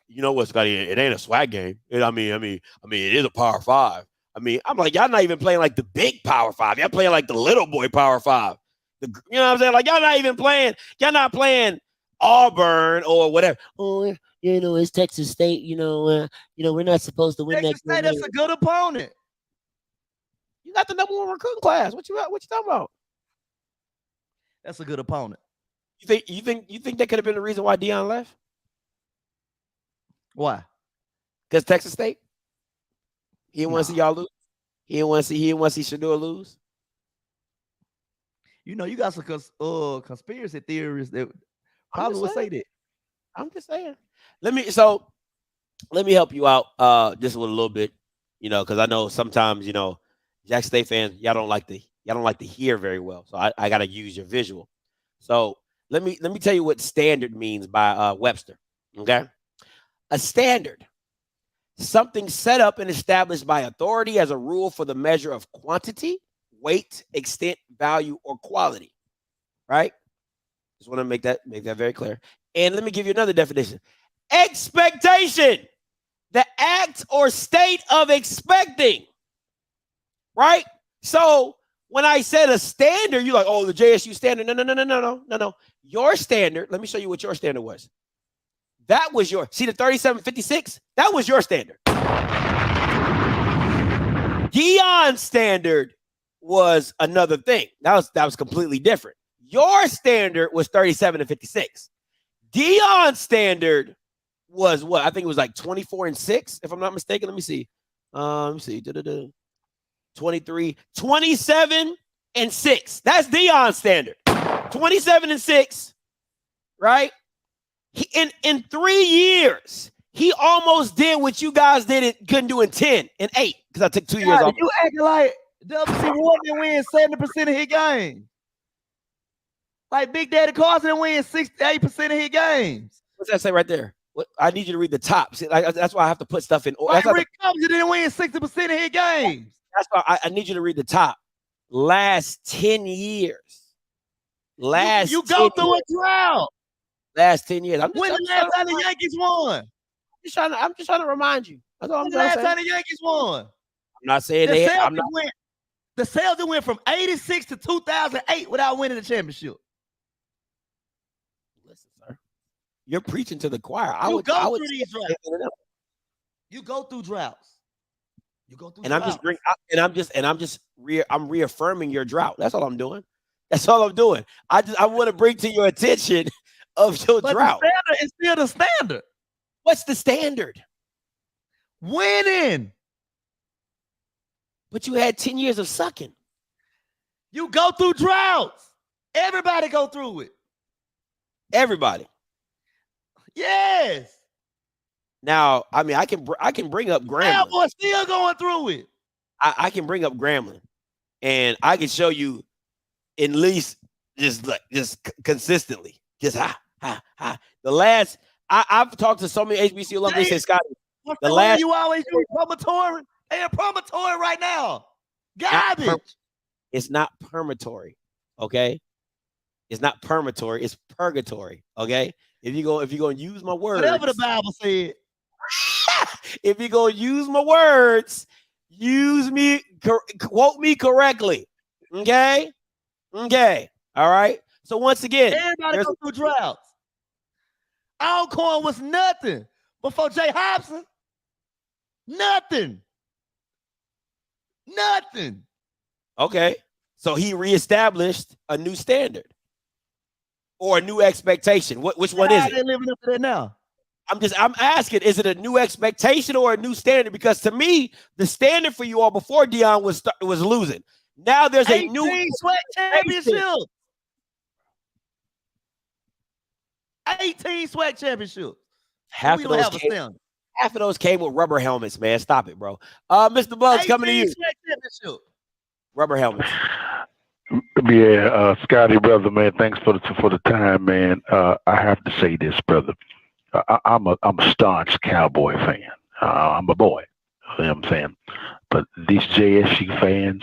you know what, Scotty? It ain't a swag game. I mean, it is a power five. I mean, I'm like, y'all not even playing like the big power five. Y'all playing like the little boy power five. You know what I'm saying? Like, y'all not even playing. Y'all not playing Auburn or whatever. Oh, you know, it's Texas State. You know, we're not supposed to win Texas that. State, that's a good opponent. You got the number one recruiting class. What you talking about? That's a good opponent. You think that could have been the reason why Deion left? Why? Because Texas State. He didn't want to see y'all lose. He didn't want to see Shador lose. You know, you got some conspiracy theories that probably would say that. I'm just saying. Let me help you out just with a little bit, you know, because I know sometimes, you know, Jackson State fans, y'all don't like to hear very well. So I gotta use your visual. So let me tell you what standard means by Webster. Okay. A standard. Something set up and established by authority as a rule for the measure of quantity, weight, extent, value, or quality. Right? Just want to make that very clear. And let me give you another definition. Expectation. The act or state of expecting. Right? So when I said a standard, you're like, oh, the JSU standard. No. Your standard, let me show you what your standard was. That was the 3756, that was your standard. Deion's standard was another thing. That was completely different. Your standard was 37-56. Deion's standard was what? I think it was like 24-6, if I'm not mistaken. Let me see. 23, 27-6. That's Deion's standard. 27-6, right? In 3 years, he almost did what you guys couldn't do in 10 and 8 because I took 2 years off. You acting like WC Warden win 70% of his games. Like Big Daddy Carson win 68% of his games. What's that say right there? I need you to read the top. See, that's why I have to put stuff in order. Like Rick Cobbs didn't win 60% of his games. That's why I need you to read the top. Last 10 years. You go through a drought. Last 10 years. When the last time the Yankees won? I'm just trying to remind you. That's all I'm the last time the Yankees won? I'm not saying that. The Celtics went from 86 to 2008 without winning the championship. Listen, sir. You're preaching to the choir. You go through these droughts. You go through droughts. I'm reaffirming your drought. That's all I'm doing. That's all I'm doing. I want to bring to your attention of your drought. The standard is still the standard. What's the standard? Winning. But you had 10 years of sucking. You go through droughts. Everybody go through it. Everybody. Yes. Now, I mean, I can bring up Grambling. Cowboys still going through it. I can bring up Grambling, and I can show you at least just consistently. Just the last I've talked to so many HBCU alumni. They say, Scotty, the last you always do promotory. They are promotory right now. Garbage. It's not permatory, okay? It's not permatory. It's purgatory, okay? If you're gonna use my words, whatever the Bible said. If you're gonna use my words, quote me correctly, okay? Okay, all right. So once again, everybody go through droughts. Alcorn was nothing before Jay Hobson. Nothing. Okay, so he reestablished a new standard or a new expectation. Which one is it? They living up to that now. I'm asking, is it a new expectation or a new standard? Because to me, the standard for you all before Deion was losing. Now there's a new SWAC championship. 18 SWAC championships. Half of those came with rubber helmets, man. Stop it, bro. Mr. Bugs, coming to you. Rubber helmets. Yeah, Scotty, brother, man. Thanks for the time, man. I have to say this, brother. I'm a staunch Cowboy fan. I'm a boy. You know what I'm saying? But these JSU fans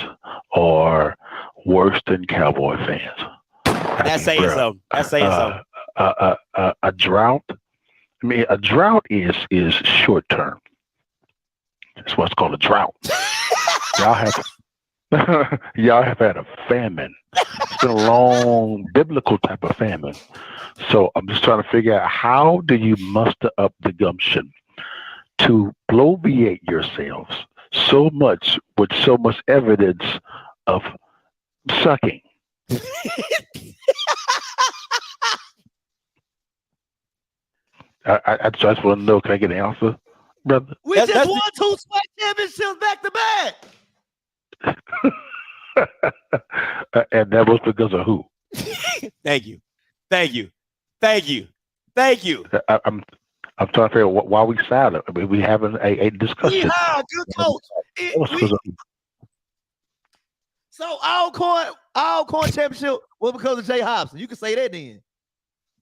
are worse than Cowboy fans. That's saying something. That's saying something. A drought. I mean, a drought is short term. That's what's called a drought. Y'all have y'all have had a famine. It's been a long biblical type of famine. So I'm just trying to figure out, how do you muster up the gumption to bloviate yourselves so much with so much evidence of sucking? I just want to know, can I get an answer, brother? We just won 2 SWAC championships back to back. And that was because of who? Thank you. I'm trying to figure out why we silent. I mean, we having a discussion. Yeah, good coach. So Alcorn championship was because of Jay Hobson. You can say that then.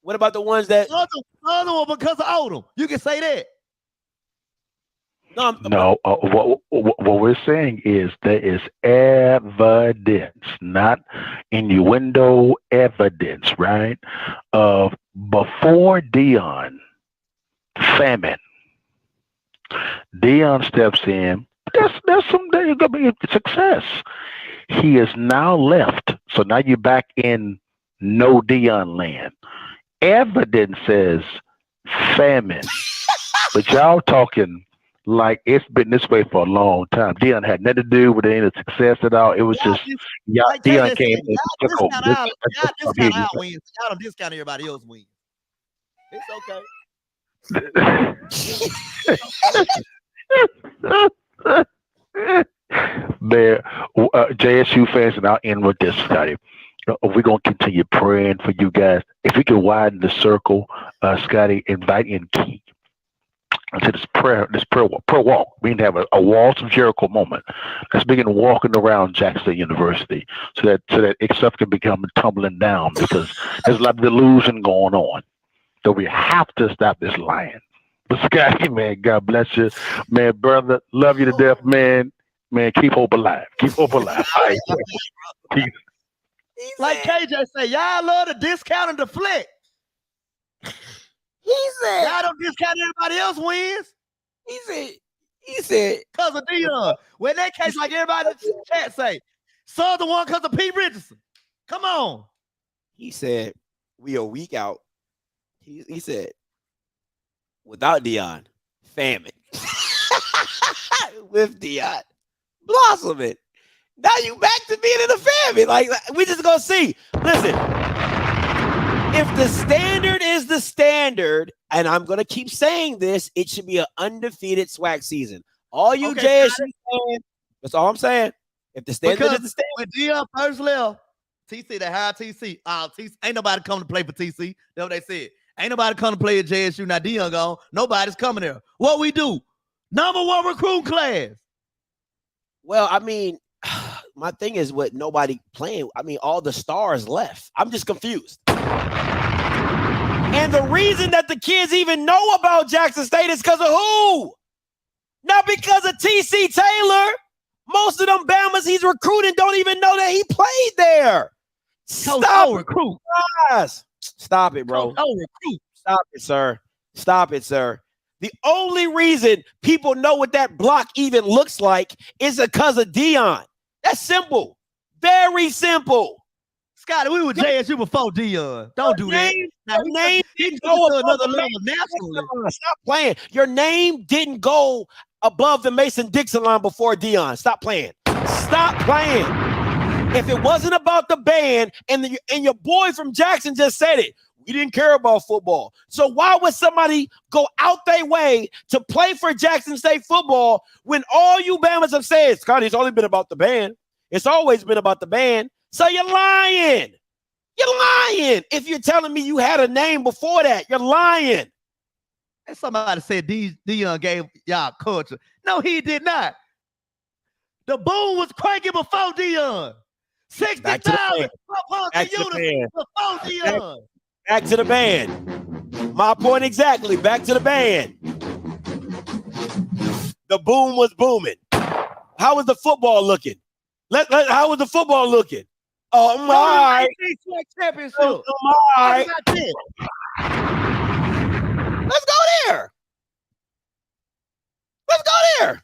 What about the ones that other one because of Odom? You can say that. No, what we're saying is there is evidence, not innuendo, evidence, right? Of before Dion, famine. Dion steps in. There's going to be success. He is now left. So now you're back in no Dion land. Evidence says famine. But y'all talking like it's been this way for a long time. Dion had nothing to do with any success at all. It was just Dion came and took over. Y'all discount our wins. Y'all don't discount everybody else's wins. It's okay. Man, JSU fans, and I'll end with this, Scotty. We're going to continue praying for you guys. If we can widen the circle, Scotty, invite in Key into this prayer walk. We need to have a walls of Jericho moment. Let's begin walking around Jackson University so that stuff can become tumbling down, because there's a lot of delusion going on. So we have to stop this lying. But Scotty, man, God bless you. Man, brother, love you to death, man. Man, keep hope alive. Keep hope alive. All right, peace. Like KJ say, y'all love to discount and deflect. He said, y'all don't discount everybody else wins. He said, because of Dion. Well, in that case, like everybody in the chat say, Southern won because of Pete Richardson. Come on. He said, we a week out. He said, without Dion, famine. With Dion, blossoming. Now you back to being in the family. Like, we just gonna see. Listen, if the standard is the standard, and I'm gonna keep saying this, it should be an undefeated SWAC season. All you JSU fans, that's all I'm saying. If the standard is the standard. When Dion first left, TC, they hired TC. TC. Ain't nobody come to play for TC. That's what they said. Ain't nobody come to play at JSU. Now Dion gone. Nobody's coming there. What we do? #1 recruit class. Well, I mean, my thing is what nobody playing. I mean, all the stars left. I'm just confused. And the reason that the kids even know about Jackson State is because of who? Not because of TC Taylor. Most of them Bamas he's recruiting don't even know that he played there. Stop recruit. Stop it, bro. Stop it, sir. Stop it, sir. The only reason people know what that block even looks like is because of Dion. That's simple. Very simple. Scotty, we were JSU before Dion. Don't do that. Your name didn't go above another level nationally. Stop playing. Your name didn't go above the Mason-Dixon line before Dion. Stop playing. Stop playing. If it wasn't about the band, and your boy from Jackson just said it, we didn't care about football. So why would somebody go out their way to play for Jackson State football when all you Bamas have said, Scotty, it's only been about the band. It's always been about the band. So you're lying. You're lying. If you're telling me you had a name before that, you're lying. And somebody said Dion gave y'all culture. No, he did not. The boom was cranking before Dion. 60,000 before Dion. Back to the band. My point exactly. Back to the band. The boom was booming. How was the football looking? How was the football looking? Oh my! 18 SWAC championship. Oh my! Talk about this. Let's go there. Let's go there.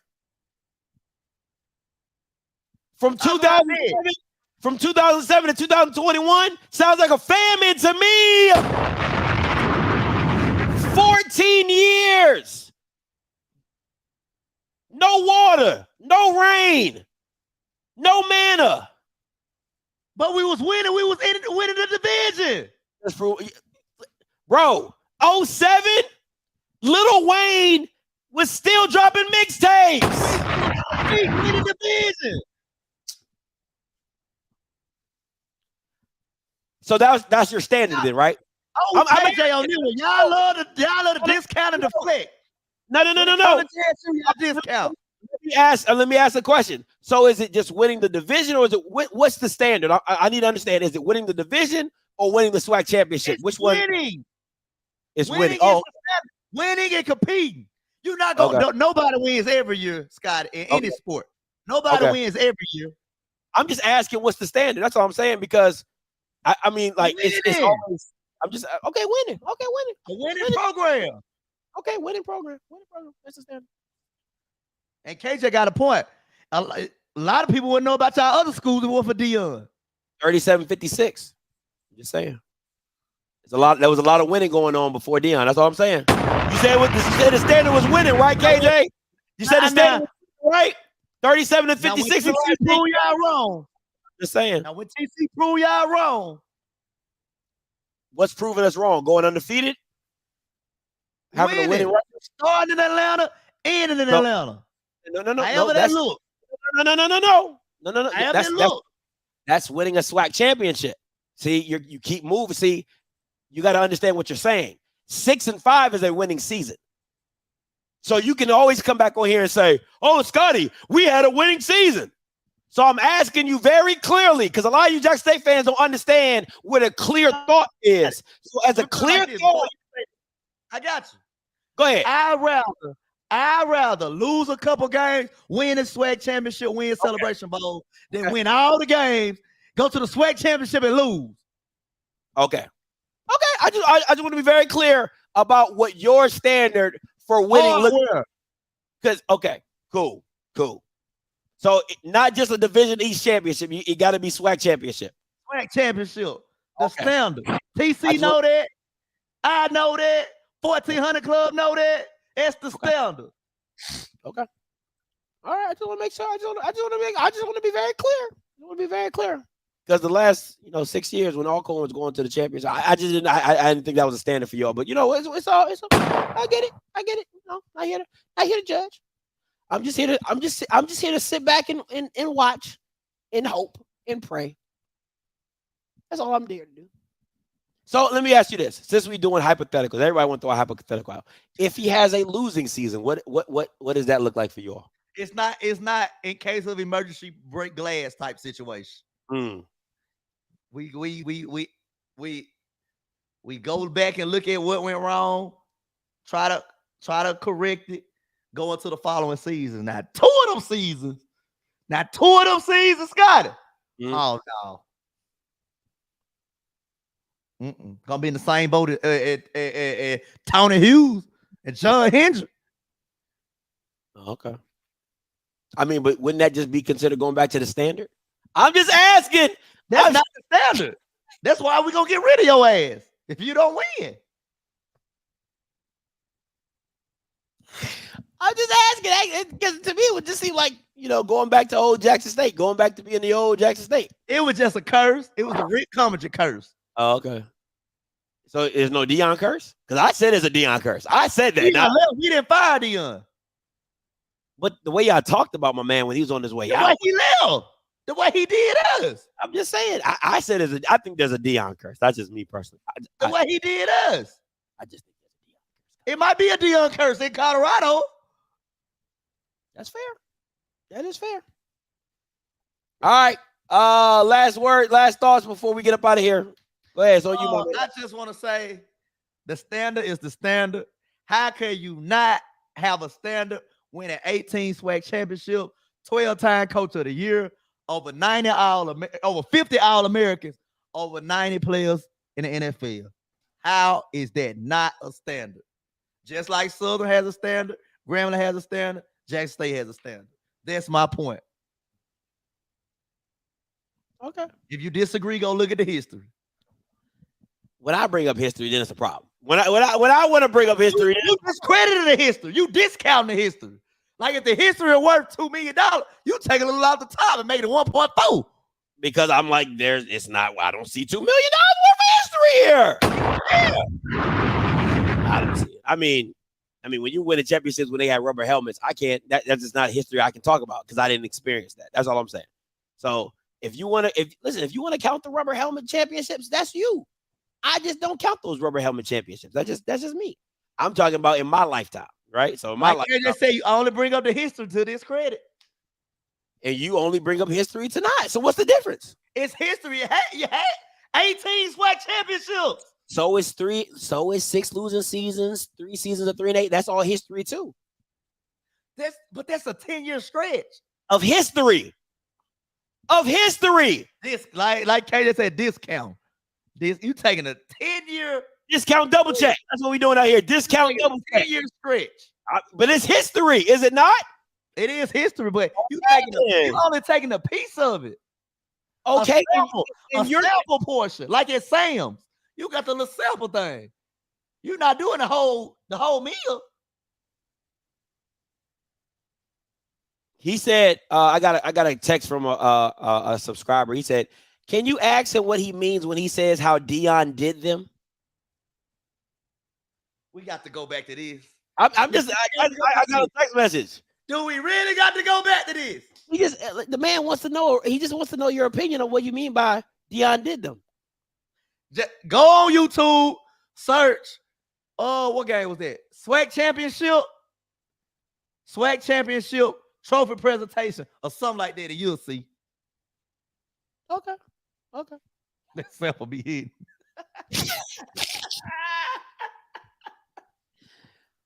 From 2007 to 2021 sounds like a famine to me. 14 years. No water, no rain, no manna. But we was winning. We was winning the division. That's for, bro, 07, Lil Wayne was still dropping mixtapes. We winning the division. So that's your standard then, right? Oh, KJ on this one. Y'all love the discount and the flex. No. Y'all discount. Let me ask a question. So is it just winning the division, or is it what's the standard? I need to understand. Is it winning the division or winning the SWAC championship? Which one? Winning. It's winning. Oh, winning and competing. You're not going. Nobody wins every year, Scott, in any sport. Nobody wins every year. I'm just asking, what's the standard? That's all I'm saying, because I mean, like it's always. I'm just winning. Okay, winning. A winning program. Okay, winning program. That's the standard. And KJ got a point. A lot of people wouldn't know about y'all other schools that were for Dion. 37-56. Just saying. There was a lot of winning going on before Dion. That's all I'm saying. You said the standard was winning, right, KJ? You said the standard was right? 37-56. Prove y'all wrong. Just saying. Now when TC prove y'all wrong. What's proving us wrong? Going undefeated? Having a winning record? Starting in Atlanta, ending in Atlanta. No. However that look. No. That's winning a SWAC championship. See, you keep moving. See, you got to understand what you're saying. 6-5 is a winning season. So you can always come back on here and say, "Oh, Scotty, we had a winning season." So I'm asking you very clearly, because a lot of you Jackson State fans don't understand what a clear thought is. So as a clear thought, I got you. Go ahead. I'd rather lose a couple games, win the SWAC championship, win Celebration Bowl, than win all the games, go to the SWAC championship and lose. Okay. I just want to be very clear about what your standard for winning looks like. Because cool. So not just a Division East championship, it got to be SWAC championship. SWAC championship, the standard. TC know that. I know that. 1400 Club know that. That's the standard. Okay. All right. I just want to make sure. I just want to be very clear. I want to be very clear. Because the last 6 years when Alcorn was going to the championship, I didn't think that was a standard for y'all. But it's all. I get it. No, I hear to judge. I'm just here to sit back and watch and hope and pray. That's all I'm there to do. So let me ask you this: since we're doing hypotheticals, everybody want to throw a hypothetical out. If he has a losing season, what does that look like for you all? It's not in case of emergency break glass type situation. We go back and look at what went wrong, try to correct it, go into the following season. Now two of them seasons, Scotty. Oh no. Gonna be in the same boat at Tony Hughes and John Hendrick. Okay. I mean, but wouldn't that just be considered going back to the standard? I'm just asking. That's not the standard. That's why we're gonna get rid of your ass if you don't win. I'm just asking, because to me it would just seem like going back to old Jackson State, going back to being the old Jackson State. It was just a curse. It was a Rick Cummings curse. Oh, okay. So there's no Dion curse? Because I said it's a Dion curse. I said that. We didn't fire Dion. But the way y'all talked about my man when he was on his way out. The way he left. The way he did us. I'm just saying. I said I think there's a Dion curse. That's just me personally. The way he did us. I just think there's a Dion curse. It might be a Dion curse in Colorado. That's fair. That is fair. All right. Last word, last thoughts before we get up out of here. Go ahead. So I just want to say the standard is the standard. How can you not have a standard, win an 18 SWAC championship, 12-time coach of the year, over 50 All-Americans, over 90 players in the NFL. How is that not a standard? Just like Southern has a standard, Grambling has a standard, Jackson State has a standard. That's my point. Okay. If you disagree, go look at the history. When I bring up history, then it's a problem. When I want to bring up history, you discredited the history. You discounting the history. Like if the history is worth $2 million, you take a little out the top and make it 1.4. Because I'm like, it's not. I don't see $2 million worth of history here. Yeah. I don't see it. I mean, when you win a championships when they had rubber helmets, I can't. That's just not history I can talk about because I didn't experience that. That's all I'm saying. So if you want to count the rubber helmet championships, that's you. I just don't count those rubber helmet championships. That's just me. I'm talking about in my lifetime, right? So in my lifetime, just say you only bring up the history to this credit, and you only bring up history tonight. So what's the difference? It's history. You had 18 SWAC championships. So is 3. So is 6 losing seasons, 3 seasons of 3-8. That's all history too. That's a 10-year stretch of history. This like KJ said, discount. This you taking a 10-year discount double check. That's what we doing out here. Discount double check. 10-year stretch. But it's history, is it not? It is history, but you only taking a piece of it. Okay, a sample portion, like at Sam's. You got the little sample thing. You're not doing the whole meal. He said, I got a text from a subscriber. He said, can you ask him what he means when he says how Dion did them? We got to go back to this. I got a text message. Do we really got to go back to this? The man wants to know. He just wants to know your opinion on what you mean by Dion did them. Just go on YouTube, search. What game was that? SWAC championship trophy presentation or something like that, and you'll see. Okay. That sample be hidden.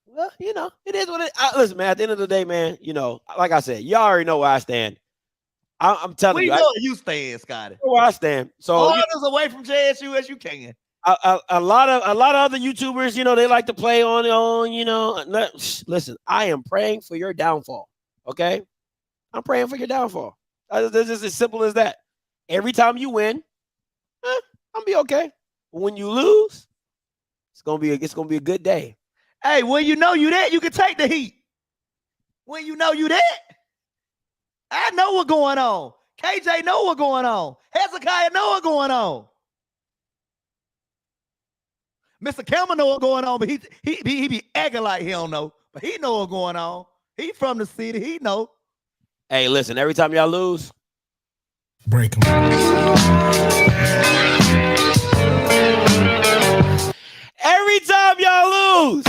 Well, it is what it. Listen, man. At the end of the day, man, like I said, y'all already know where I stand. I'm telling you, we know where you stand, Scotty. Where I stand. So as away from JSU as you can. A lot of other YouTubers, they like to play on. Listen, I am praying for your downfall. Okay, I'm praying for your downfall. It's just as simple as that. Every time you win, I'll be okay. But when you lose, it's gonna be a good day. Hey, when you know you that, you can take the heat. When you know you that, I know what's going on. KJ know what's going on. Hezekiah know what's going on. Mr. Campbell know what's going on, but he be acting like he don't know. But he know what's going on. He from the city. He know. Hey, listen, every time y'all lose, break them. Every time y'all lose,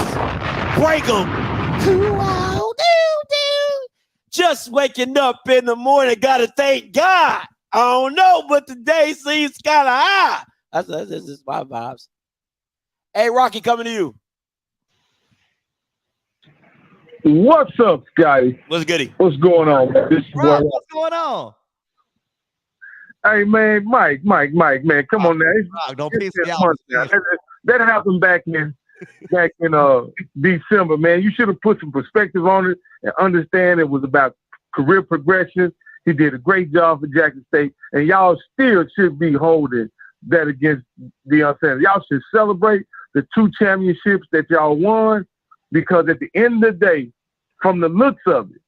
break them. Just waking up in the morning, gotta thank God. I don't know, but the day seems kind of high. That's just my vibes. Hey, Rocky, coming to you. What's up, Scotty? What's goody? What's going on, man? This is Rob, what's going on? Hey, man, Mike, man, come on now. Rob, don't piss me off. That happened back in December, man. You should have put some perspective on it and understand it was about career progression. He did a great job for Jackson State, and y'all still should be holding that against Deion Sanders. Y'all should celebrate the 2 championships that y'all won, because at the end of the day, from the looks of it,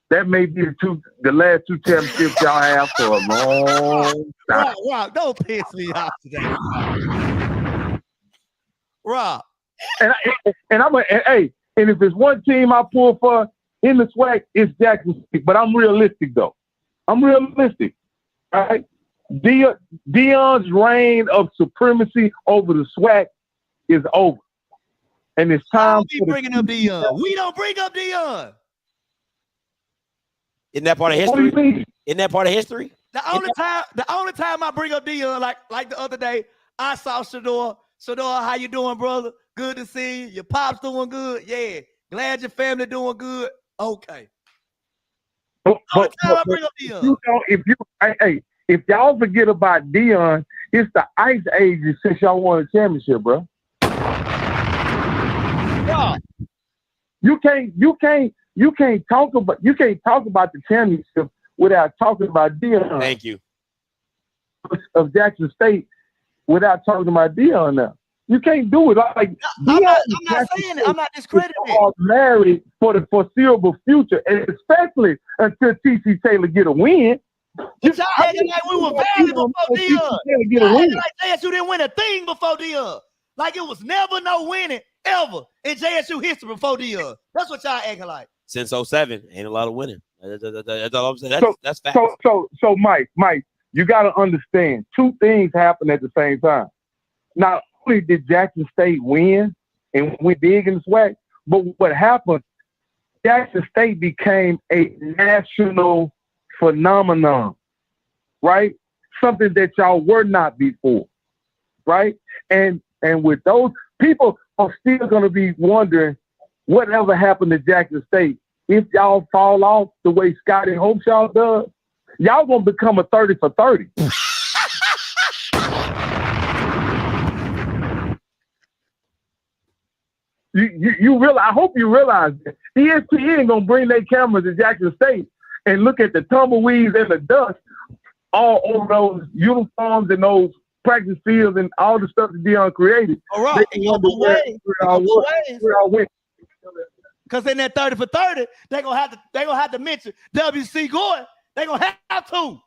that may be the last 2 championships y'all have for a long time. Rob, don't piss me off today. Rob. And if there's one team I pull for in the SWAC, it's Jackson State. But I'm realistic, though. I'm realistic. All right? Deion's reign of supremacy over the SWAC is over. And it's time for bringing up Deion. We don't bring up Deion. Isn't that part of history? Isn't that part of history? The only time I bring up Deion, like the other day, I saw Shador. Shador, how you doing, brother? Good to see you. Your pop's doing good. Yeah. Glad your family doing good. Okay. But if y'all forget about Dion, it's the ice age since y'all won a championship, bro. Yeah. You can't talk about the championship without talking about Dion. Thank you. Of Jackson State without talking about Dion now. You can't do it. Like I'm not saying it. I'm not discrediting it. Married for the foreseeable future, and especially until T.C. Taylor get a win. But y'all acting like we were valid before Dion. Y'all acting like JSU didn't win a thing before Dion. Like it was never no winning ever in JSU history before Dion. That's what y'all acting like. Since 07, ain't a lot of winning. That's all I'm saying. That's fact. So Mike, you got to understand, two things happen at the same time. Not only did Jackson State win and went big in the SWAC, but what happened, Jackson State became a national phenomenon, right? Something that y'all were not before, right? And with those, people are still going to be wondering whatever happened to Jackson State. If y'all fall off the way Scotty hopes y'all does, y'all going to become a 30 for 30. You realize, I hope you realize that ESPN gonna bring their cameras to Jackson State and look at the tumbleweeds and the dust all over those uniforms and those practice fields and all the stuff that Dion created. All right, where I went. Because in that 30 for 30, they're gonna have to mention W.C. Gordon. They're gonna have to.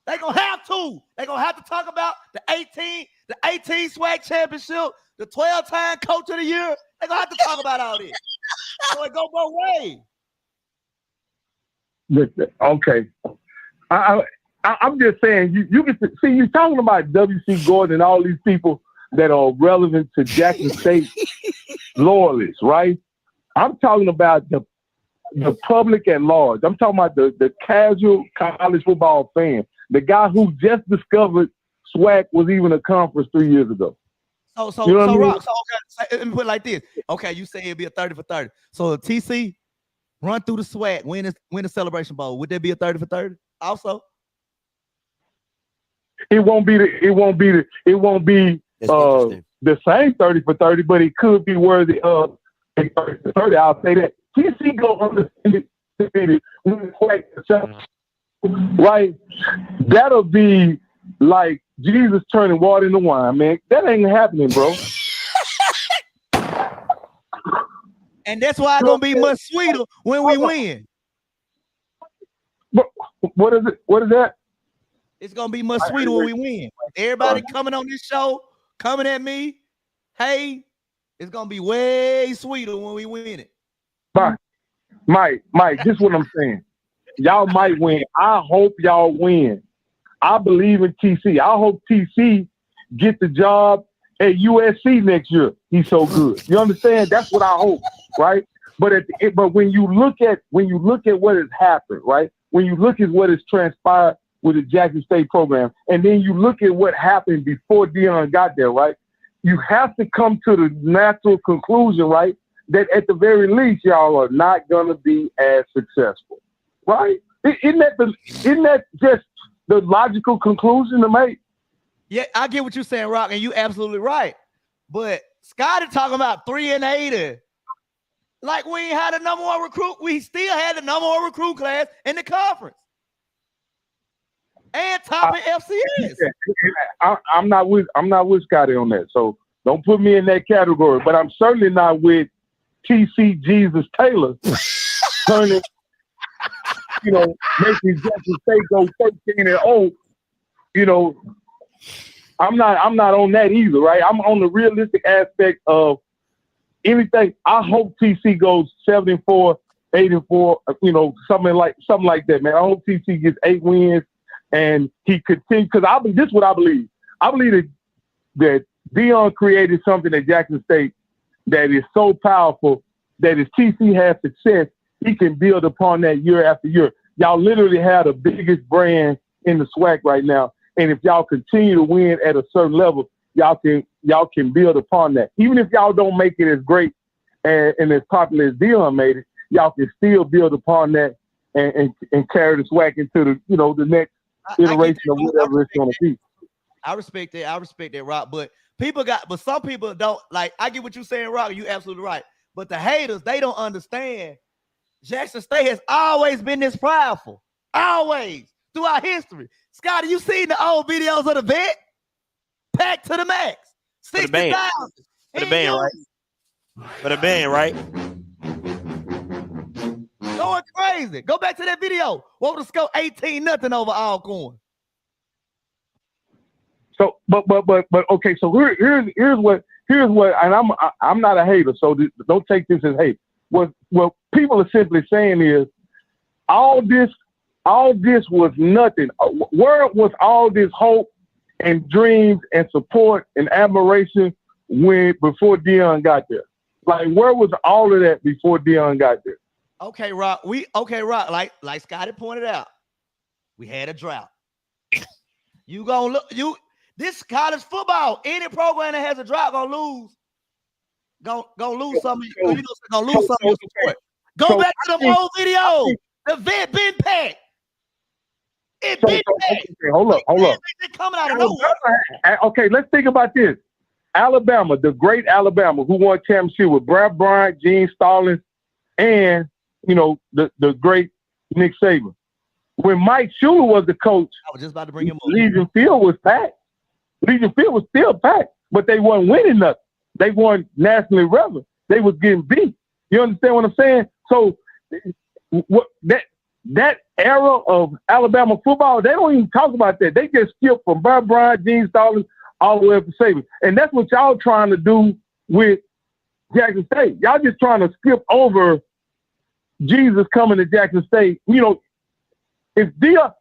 They're gonna have to talk about the 18 SWAC championship, the 12-time coach of the year. They're gonna have to talk about all this. So it go both ways. Okay. I'm just saying, you can see, you're talking about W.C. Gordon and all these people that are relevant to Jackson State loyalists, right? I'm talking about the public at large. I'm talking about the casual college football fan, the guy who just discovered SWAC was even a conference 3 years ago. So Rock, let me put it like this. Okay, you say it'd be a 30 for 30. So if TC run through the SWAC, win the Celebration Bowl, would there be a 30 for 30? Also, it won't be the same 30 for 30, but it could be worthy of a 30 for 30. I'll say that. TC go understand it when the SWAC, right? That'll be like Jesus turning water into wine, man. That ain't happening, bro. And that's why it's gonna be much sweeter when we win. But what is it? What is that? It's gonna be much sweeter when we win. Everybody coming on this show, coming at me, hey, it's gonna be way sweeter when we win it. Mike, this is what I'm saying. Y'all might win. I hope y'all win. I believe in TC. I hope TC get the job at USC next year. He's so good. You understand? That's what I hope, right? But when you look at what has happened, right? When you look at what has transpired with the Jackson State program, and then you look at what happened before Dion got there, right? You have to come to the natural conclusion, right? That at the very least, y'all are not gonna be as successful, right? Isn't that just the logical conclusion to make? Yeah, I get what you're saying, Rock, and you absolutely right. But Scotty talking about 3-8, like we ain't had a number one recruit. We still had the number one recruit class in the conference and top in FCS. I'm not with Scotty on that, so don't put me in that category. But I'm certainly not with TC Jesus Taylor turning. Making Jackson State go 13-0. I'm not on that either, right? I'm on the realistic aspect of anything. I hope TC goes 7-4, 8-4, something like that, man. I hope TC gets 8 wins and he continues, because this is what I believe. I believe that Dion created something at Jackson State that is so powerful that if TC has success, he can build upon that year after year. Y'all literally have the biggest brand in the SWAC right now. And if y'all continue to win at a certain level, y'all can build upon that. Even if y'all don't make it as great and as popular as Dion made it, y'all can still build upon that and carry the swag into the the next iteration of whatever it's gonna be. I respect that. I respect that, Rock. But some people don't like. I get what you're saying, Rock. You absolutely right. But the haters, they don't understand. Jackson State has always been this prideful, always throughout history. Scotty, you seen the old videos of the vet? Packed to the max, 60,000 for the band, right? For the band, right? Going crazy. Go back to that video. What was the score? 18-0 over Alcorn. So, but okay. So here's what, and I'm not a hater, so don't take this as hate. What people are simply saying is, all this was nothing. Where was all this hope and dreams and support and admiration before Deion got there? Like, where was all of that before Deion got there? Okay, Rock. Rock. Like Scotty pointed out, we had a drought. You gonna look this college football. Any program that has a drought gonna lose. Gonna lose some. Gonna lose some of your support. Go back to the old video. The vet been packed. It been packed. Okay, hold up. It's coming out of nowhere. Okay, let's think about this. Alabama, the great Alabama, who won championship with Brad Bryant, Gene Stallings, and the great Nick Saban. When Mike Shula was the coach, I was just about to bring him up. Legion Field was packed. Legion Field was still packed, but they weren't winning nothing. They weren't nationally relevant. They was getting beat. You understand what I'm saying? So that era of Alabama football, they don't even talk about that. They just skip from Brad Bryant, Gene Stallings, all the way up to Saban. And that's what y'all trying to do with Jackson State. Y'all just trying to skip over Jesus coming to Jackson State. If Deion,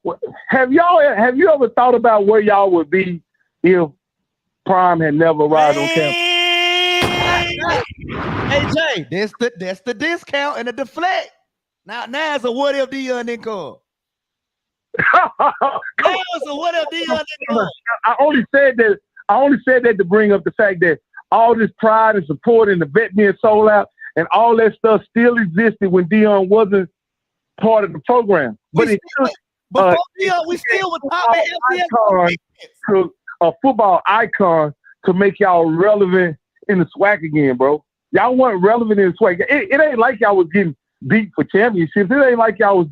have you ever thought about where y'all would be if Prime had never arrived on campus? Hey Jay, that's the discount and the deflect. Now it's a what if Deion didn't come. What if Deion didn't come? I only said that to bring up the fact that all this pride and support and the vet being sold out and all that stuff still existed when Deion wasn't part of the program. But before Deion, we still were top to a football icon to make y'all relevant in the SWAC again, bro. Y'all weren't relevant in the SWAC. It ain't like y'all was getting beat for championships. It ain't like y'all was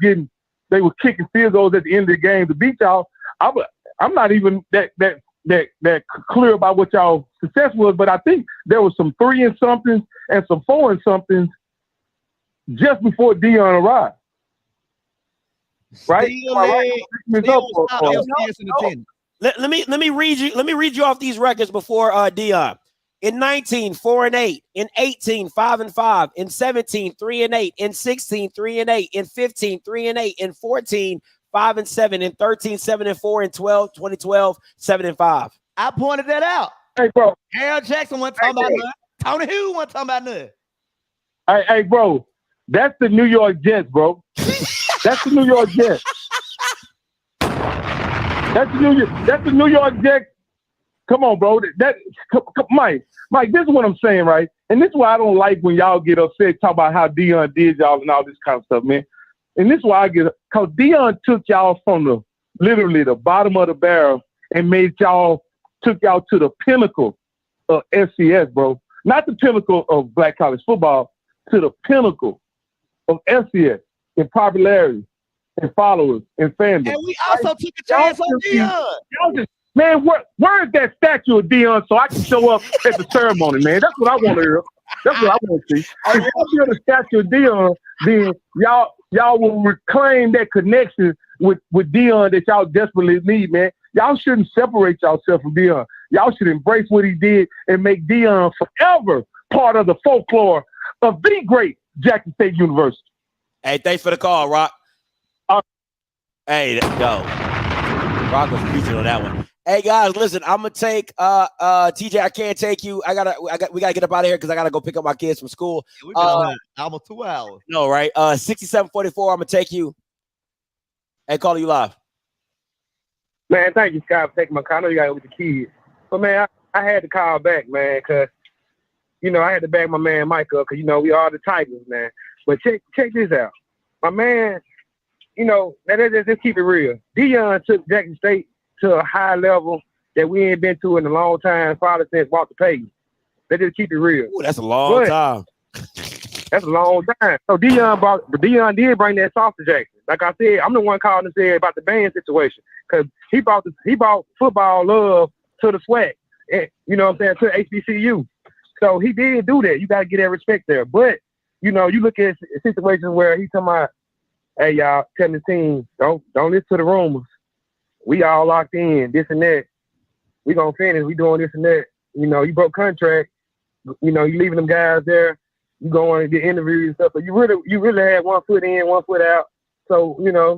they were kicking field goals at the end of the game to beat y'all. I'm not even that clear about what y'all success was, but I think there was some 3-and-somethings and some 4-and-somethings just before Deion arrived. Right? Let me read you off these records before Deion. In 19, 4-8. In 18, 5-5. In 17, 3-8. In 16, 3-8. In 15, 3-8. In 14, 5-7. In 13, 7-4. In 2012, 7-5. I pointed that out. Hey, bro. Harold Jackson wasn't talking about nothing. Tony Hughes wasn't talking about nothing. Hey, bro. That's the New York Jets, bro. That's the New York Jets. That's the New York Jets. Come on, bro. Mike, this is what I'm saying, right? And this is why I don't like when y'all get upset, talk about how Deion did y'all and all this kind of stuff, man. And this is why because Deion took y'all from literally the bottom of the barrel and took y'all to the pinnacle of FCS, bro. Not the pinnacle of black college football, to the pinnacle of FCS in popularity and followers and fandom. And we also took a chance on Deion. Man, where's that statue of Deion so I can show up at the ceremony, man? That's what I want to hear. That's what I want to see. If y'all build a statue of Deion, then y'all will reclaim that connection with Deion that y'all desperately need, man. Y'all shouldn't separate yourself from Deion. Y'all should embrace what he did and make Deion forever part of the folklore of the great Jackson State University. Hey, thanks for the call, Rock. Hey, go. Rock was preaching on that one. Hey guys, listen, I'm gonna take TJ. I can't take you. We gotta get up out of here because I gotta go pick up my kids from school. We've been on almost 2 hours. No, right? 6744. I'm gonna take you. Hey, calling you live. Man, thank you, Scott, for taking my call. I know you got it with the kids. But man, I had to call back, man, because I had to back my man Mike up because we are the Tigers, man. But check this out. My man let's keep it real. Deion took Jackson State to a high level that we ain't been to in a long time, probably since Walter Payton. Let's just keep it real. Ooh, that's a long time. That's a long time. So Deion did bring that sauce to Jackson. Like I said, I'm the one calling and said about the band situation because he brought football love to the SWAC. You know what I'm saying, to HBCU. So he did do that. You got to get that respect there. But you look at situations where he's talking about, hey y'all, telling the team, don't listen to the rumors. We all locked in, this and that. We gonna finish. We doing this and that. You broke contract. You leaving them guys there. You going to get interviews and stuff. But you really had one foot in, one foot out. So,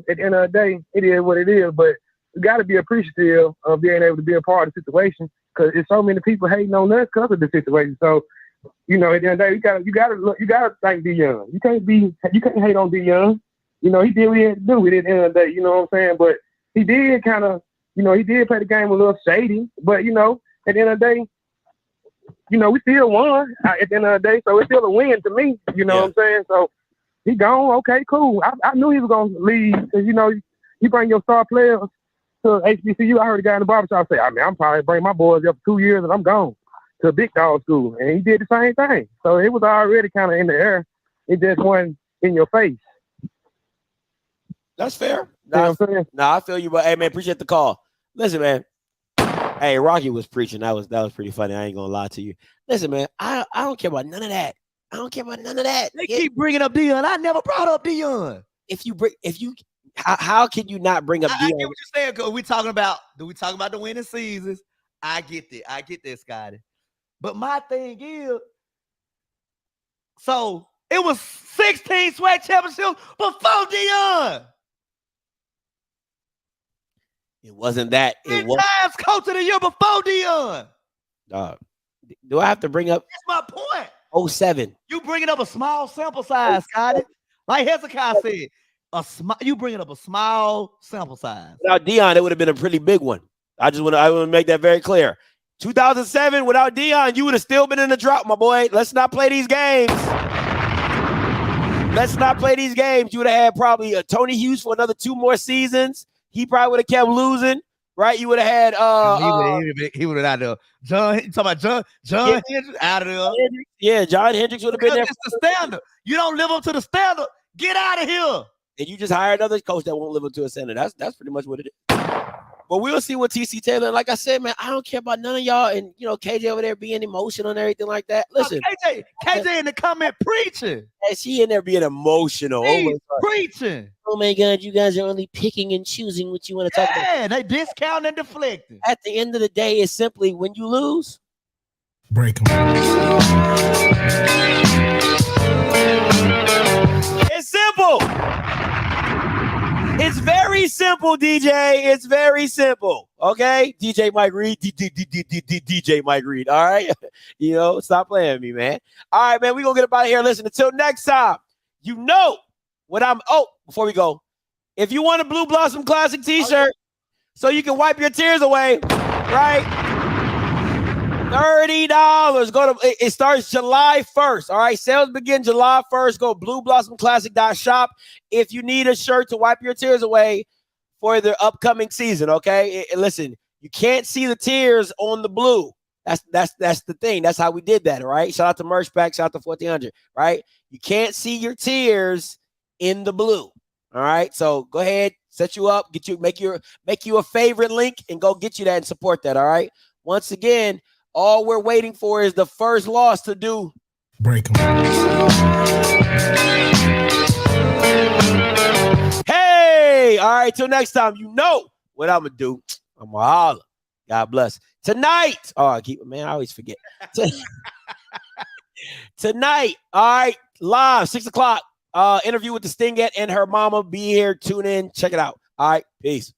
at the end of the day, it is what it is. But you got to be appreciative of being able to be a part of the situation because there's so many people hating on us because of the situation. So, at the end of the day, you gotta thank Deion. You can't hate on Deion. He did what he had to do at the end of the day. You know what I'm saying? But he did kind of, he did play the game a little shady. But at the end of the day, we still won at the end of the day, so it's still a win to me. You know what I'm saying? So he gone. Okay, cool. I knew he was gonna leave because you bring your star players to HBCU. I heard a guy in the barbershop say, I'm probably bring my boys up for 2 years and I'm gone to a big dog school, and he did the same thing. So it was already kind of in the air. It just wasn't in your face. That's fair. Nah, I feel you, but hey man, appreciate the call. Listen, man. Hey, Rocky was preaching. That was pretty funny. I ain't gonna lie to you. Listen, man, I don't care about none of that. I don't care about none of that. They keep bringing up Deion. I never brought up Deion. How can you not bring up Deion? I get what you're saying. Cause we talking about the winning seasons. I get that, Scotty. But my thing is, so it was 16 SWAC championships before Deion. It wasn't that. It was times coach of the year before Deion. Do I have to bring up? That's my point. 07. You bringing up a small sample size, Scotty. Like Hezekiah said, you bringing up a small sample size. Without Deion, it would have been a pretty big one. I want to make that very clear. 2007, without Deion, you would have still been in the drought, my boy. Let's not play these games. You would have had probably Tony Hughes for another 2 more seasons. He probably would have kept losing, right? You would have had he would have out there. John, you talking about John Hendricks out of there. Yeah, John Hendricks would have been there. It's the standard. You don't live up to the standard. Get out of here. And you just hire another coach that won't live up to a standard. That's pretty much what it is. But we'll see what TC Taylor. Like I said, man, I don't care about none of y'all. And KJ over there being emotional and everything like that. Listen, KJ in the comment preaching. And she in there being emotional. Preaching. Oh my God, you guys are only picking and choosing what you want to talk about. Yeah, they discount and deflecting. At the end of the day, it's simply when you lose, break them. It's simple. It's very simple, DJ. It's very simple. Okay? DJ Mike Reed. DJ Mike Reed. All right? Stop playing with me, man. All right, man. We're going to get up out of here. Listen, until next time, before we go, if you want a Blue Blossom Classic t-shirt so you can wipe your tears away, right? $30. It starts July 1st. All right. Sales begin July 1st. Go blueblossomclassic.shop if you need a shirt to wipe your tears away for the upcoming season. Okay. Listen, you can't see the tears on the blue. That's the thing. That's how we did that. All right. Shout out to Merch Pack. Shout out to 1400. Right. You can't see your tears in the blue. All right. So go ahead, set you up, make you a favorite link and go get you that and support that. All right. Once again, all we're waiting for is the first loss to do. Break them. Hey, all right, till next time, you know what I'm going to do. I'm going to holler. God bless. Tonight, I always forget. Tonight, all right, live, 6 o'clock, interview with the Stingette and her mama. Be here, tune in, check it out. All right, peace.